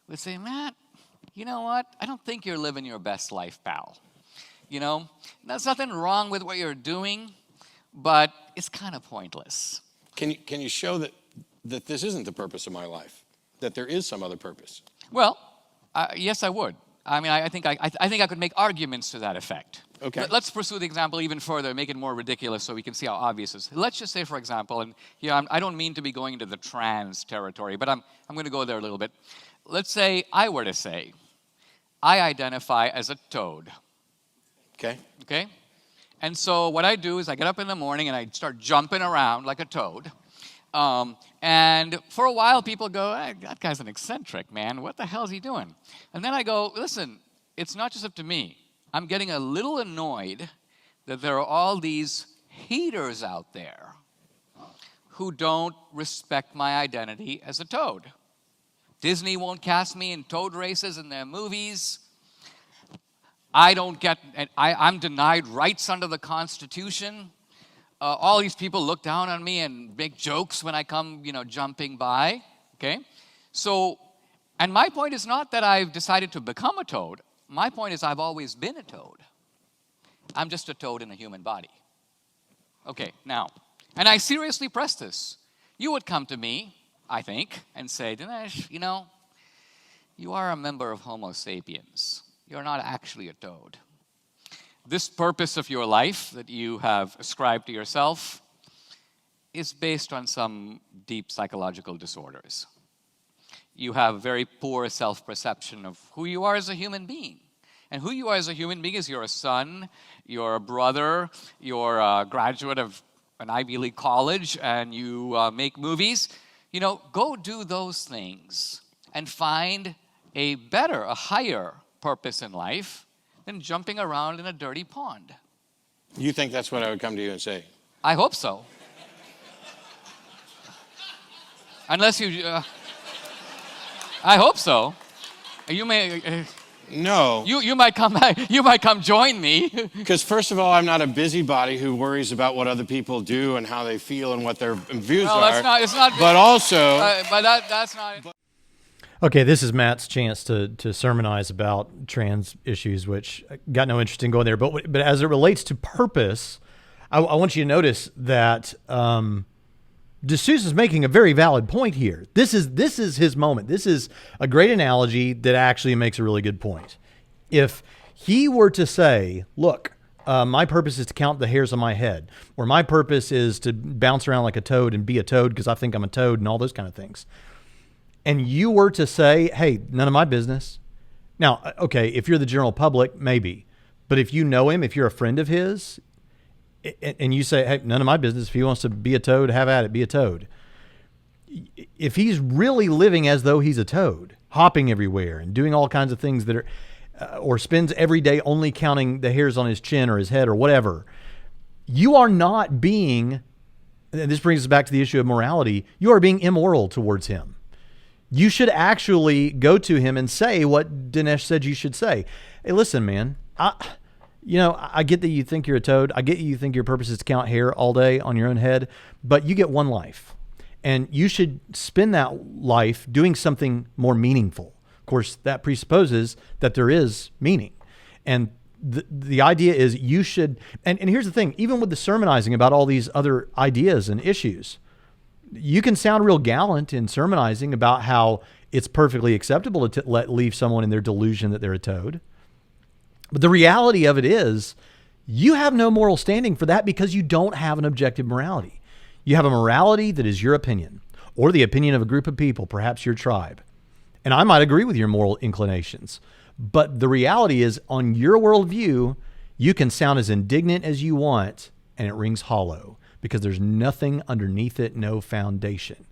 would say, Matt, you know what? I don't think you're living your best life, pal. You know, there's nothing wrong with what you're doing, but it's kind of pointless. Can you show that this isn't the purpose of my life? That there is some other purpose? Well, yes, I would. I mean, I think I could make arguments to that effect. Okay. Let's pursue the example even further, make it more ridiculous so we can see how obvious it is. Let's just say, for example, and yeah, I don't mean to be going into the trans territory, but I'm going to go there a little bit. Let's say I were to say, I identify as a toad. Okay. Okay? And so what I do is I get up in the morning and I start jumping around like a toad. And for a while people go, hey, that guy's an eccentric, man. What the hell is he doing? And then I go, listen, it's not just up to me. I'm getting a little annoyed that there are all these haters out there who don't respect my identity as a toad. Disney won't cast me in toad races in their movies. I'm denied rights under the Constitution. All these people look down on me and make jokes when I come, jumping by. Okay? So, and my point is not that I've decided to become a toad. My point is I've always been a toad. I'm just a toad in a human body. Okay, now, and I seriously press this. You would come to me, I think, and say, Dinesh, you are a member of Homo sapiens. You're not actually a toad. This purpose of your life that you have ascribed to yourself is based on some deep psychological disorders. You have very poor self-perception of who you are as a human being. And who you are as a human being is you're a son, you're a brother, you're a graduate of an Ivy League college and you make movies, go do those things and find a better, a higher purpose in life than jumping around in a dirty pond. You think that's what I would come to you and say? I hope so. Unless you... I hope so. You may... No. You might come back. You might come join me. Because first of all, I'm not a busybody who worries about what other people do and how they feel and what their views are. It's not. But also... but that's not... Okay, this is Matt's chance to sermonize about trans issues, which I got no interest in going there. But as it relates to purpose, I want you to notice that D'Souza is making a very valid point here. This is his moment. This is a great analogy that actually makes a really good point. If he were to say, look, my purpose is to count the hairs on my head, or my purpose is to bounce around like a toad and be a toad because I think I'm a toad and all those kind of things, and you were to say, hey, none of my business. Now, okay, if you're the general public, maybe. But if you know him, if you're a friend of his, and you say, hey, none of my business. If he wants to be a toad, have at it, be a toad. If he's really living as though he's a toad, hopping everywhere and doing all kinds of things that are, or spends every day only counting the hairs on his chin or his head or whatever, you are not being, and this brings us back to the issue of morality, you are being immoral towards him. You should actually go to him and say what Dinesh said you should say. Hey, listen, man, I get that you think you're a toad. I get you think your purpose is to count hair all day on your own head, but you get one life. And you should spend that life doing something more meaningful. Of course, that presupposes that there is meaning. And the idea is you should, and here's the thing, even with the sermonizing about all these other ideas and issues, you can sound real gallant in sermonizing about how it's perfectly acceptable to leave someone in their delusion that they're a toad. But the reality of it is you have no moral standing for that because you don't have an objective morality. You have a morality that is your opinion or the opinion of a group of people, perhaps your tribe. And I might agree with your moral inclinations, but the reality is on your worldview, you can sound as indignant as you want and it rings hollow because there's nothing underneath it, no foundation.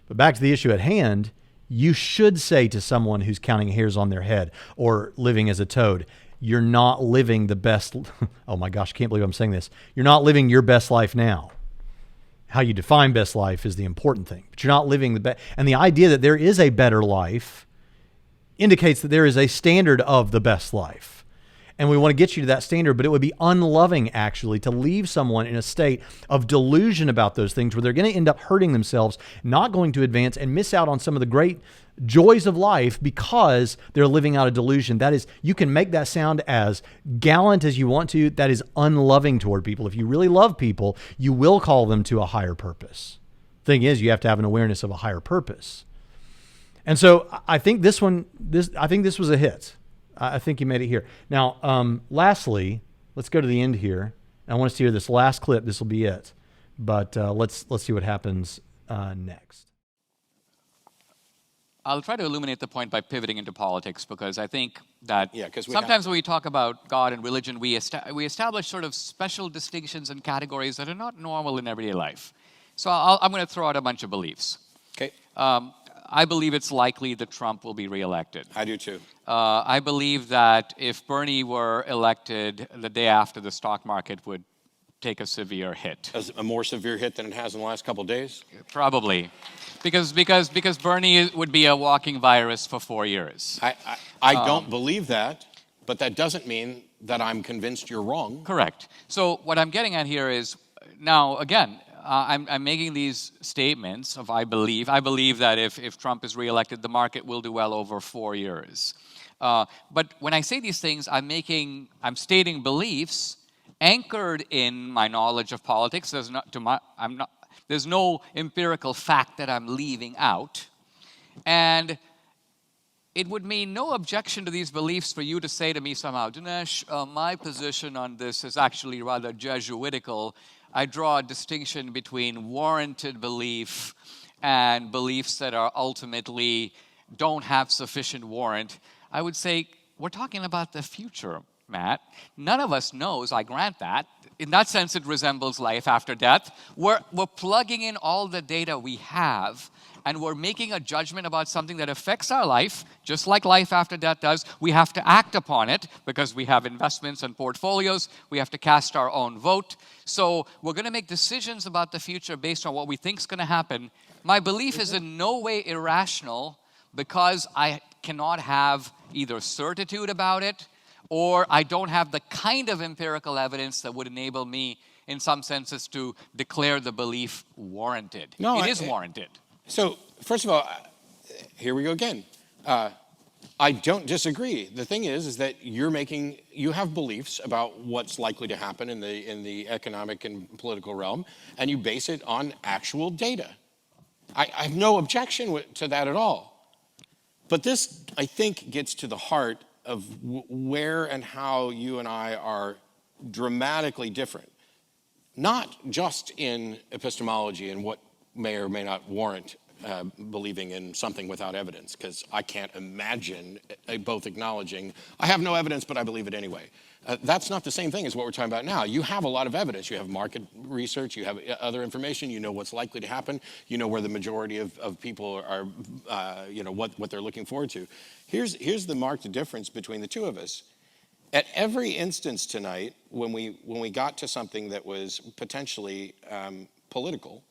But back to the issue at hand, you should say to someone who's counting hairs on their head or living as a toad, you're not living the best. Oh my gosh, I can't believe I'm saying this. You're not living your best life now. How you define best life is the important thing, but you're not living the best. And the idea that there is a better life indicates that there is a standard of the best life. And we want to get you to that standard, but it would be unloving actually to leave someone in a state of delusion about those things where they're going to end up hurting themselves, not going to advance and miss out on some of the great joys of life because they're living out a delusion. That is, you can make that sound as gallant as you want to. That is unloving toward people. If you really love people, you will call them to a higher purpose. Thing is, you have to have an awareness of a higher purpose. And so I think this was a hit. I think you made it here. Now, lastly, let's go to the end here. I want us to hear this last clip. This will be it. But let's see what happens next. I'll try to illuminate the point by pivoting into politics because I think that because sometimes when we talk about God and religion, we establish sort of special distinctions and categories that are not normal in everyday life. So I'm going to throw out a bunch of beliefs. Okay. I believe it's likely that Trump will be reelected. I do too. I believe that if Bernie were elected, the day after, the stock market would take a severe hit. A more severe hit than it has in the last couple of days? Probably. Because Bernie would be a walking virus for 4 years. I don't believe that, but that doesn't mean that I'm convinced you're wrong. Correct. So what I'm getting at here is, now, again, I'm making these statements of I believe that if Trump is reelected, the market will do well over 4 years. But when I say these things, I'm stating beliefs anchored in my knowledge of politics. There's no empirical fact that I'm leaving out. And it would mean no objection to these beliefs for you to say to me somehow, Dinesh, my position on this is actually rather Jesuitical. I draw a distinction between warranted belief and beliefs that are ultimately don't have sufficient warrant. I would say we're talking about the future. Matt. None of us knows, I grant that. In that sense, it resembles life after death. We're plugging in all the data we have, and we're making a judgment about something that affects our life, just like life after death does. We have to act upon it because we have investments and portfolios. We have to cast our own vote. So we're going to make decisions about the future based on what we think is going to happen. My belief is in no way irrational because I cannot have either certitude about it or I don't have the kind of empirical evidence that would enable me, in some senses, to declare the belief warranted. No, it is warranted. So, first of all, here we go again. I don't disagree. The thing is that you have beliefs about what's likely to happen in the economic and political realm, and you base it on actual data. I have no objection to that at all. But this, I think, gets to the heart of where and how you and I are dramatically different. Not just in epistemology and what may or may not warrant believing in something without evidence, because I can't imagine both acknowledging, I have no evidence, but I believe it anyway. That's not the same thing as what we're talking about now. You have a lot of evidence. You have market research. You have other information. You know what's likely to happen. You know where the majority of people are, what they're looking forward to. Here's the marked difference between the two of us. At every instance tonight, when we got to something that was potentially political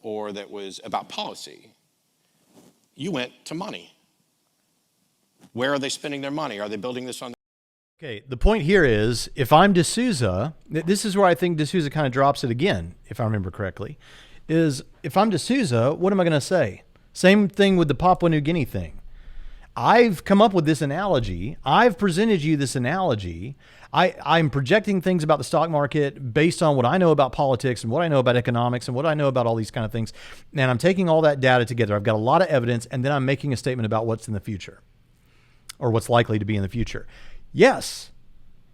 or that was about policy, you went to money. Where are they spending their money? Are they building this on? Okay, the point here is, if I'm D'Souza, this is where I think D'Souza kind of drops it again, if I remember correctly, is if I'm D'Souza, what am I going to say? Same thing with the Papua New Guinea thing. I've come up with this analogy. I've presented you this analogy. I'm projecting things about the stock market based on what I know about politics and what I know about economics and what I know about all these kind of things. And I'm taking all that data together. I've got a lot of evidence, and then I'm making a statement about what's in the future or what's likely to be in the future. Yes.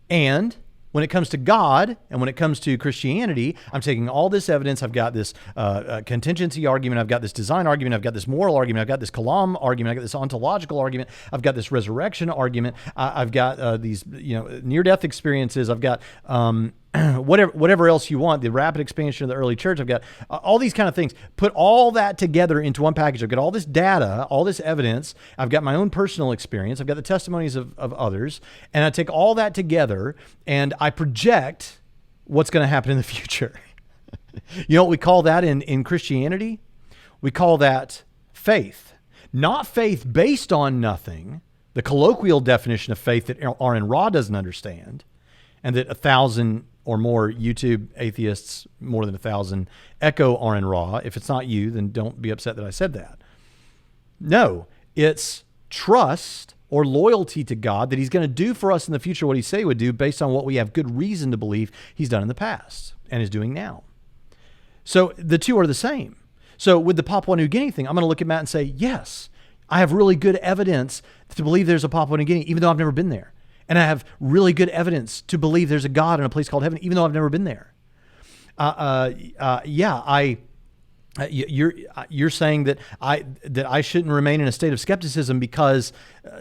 And when it comes to God and when it comes to Christianity, I'm taking all this evidence. I've got this contingency argument. I've got this design argument. I've got this moral argument. I've got this kalam argument. I've got this ontological argument. I've got this resurrection argument. I've got these near-death experiences. I've got whatever else you want, the rapid expansion of the early church. I've got all these kind of things. Put all that together into one package. I've got all this data, all this evidence. I've got my own personal experience. I've got the testimonies of others. And I take all that together and I project what's going to happen in the future. You know what we call that in Christianity? We call that faith. Not faith based on nothing, the colloquial definition of faith that R.N. Raw doesn't understand, and that 1,000 or more YouTube atheists, more than 1,000, echo R.N. Raw. If it's not you, then don't be upset that I said that. No, it's trust or loyalty to God that he's going to do for us in the future what he said he would do based on what we have good reason to believe he's done in the past and is doing now. So the two are the same. So with the Papua New Guinea thing, I'm going to look at Matt and say, yes, I have really good evidence to believe there's a Papua New Guinea, even though I've never been there. And I have really good evidence to believe there's a God in a place called heaven, even though I've never been there. You're saying that I shouldn't remain in a state of skepticism because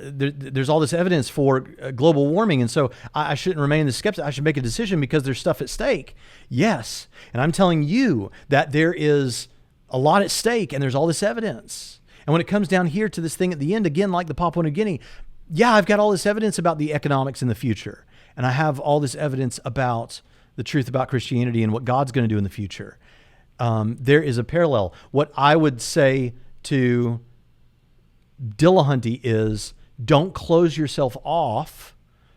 there's all this evidence for global warming, and so I shouldn't remain in the skeptic. I should make a decision because there's stuff at stake. Yes, and I'm telling you that there is a lot at stake, and there's all this evidence. And when it comes down here to this thing at the end, again, like the Papua New Guinea, yeah, I've got all this evidence about the economics in the future, and I have all this evidence about the truth about Christianity and what God's going to do in the future. There is a parallel. What I would say to Dillahunty is, don't close yourself off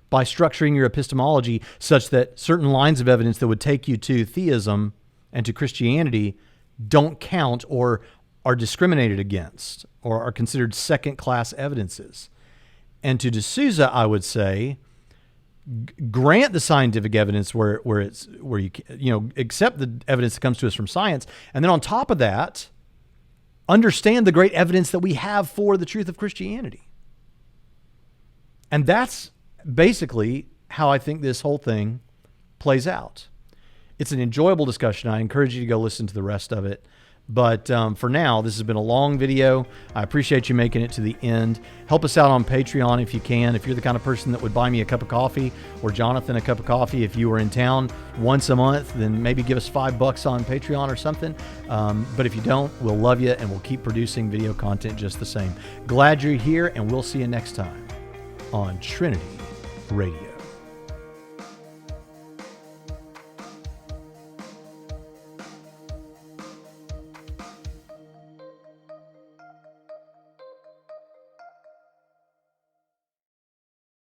by structuring your epistemology such that certain lines of evidence that would take you to theism and to Christianity don't count or are discriminated against or are considered second-class evidences. And to D'Souza, I would say, grant the scientific evidence where you accept the evidence that comes to us from science, and then on top of that, understand the great evidence that we have for the truth of Christianity. And that's basically how I think this whole thing plays out. It's an enjoyable discussion. I encourage you to go listen to the rest of it. But for now, this has been a long video. I appreciate you making it to the end. Help us out on Patreon if you can. If you're the kind of person that would buy me a cup of coffee, or Jonathan a cup of coffee if you were in town once a month, then maybe give us $5 on Patreon or something. But if you don't, we'll love you and we'll keep producing video content just the same. Glad you're here, and we'll see you next time on Trinity Radio.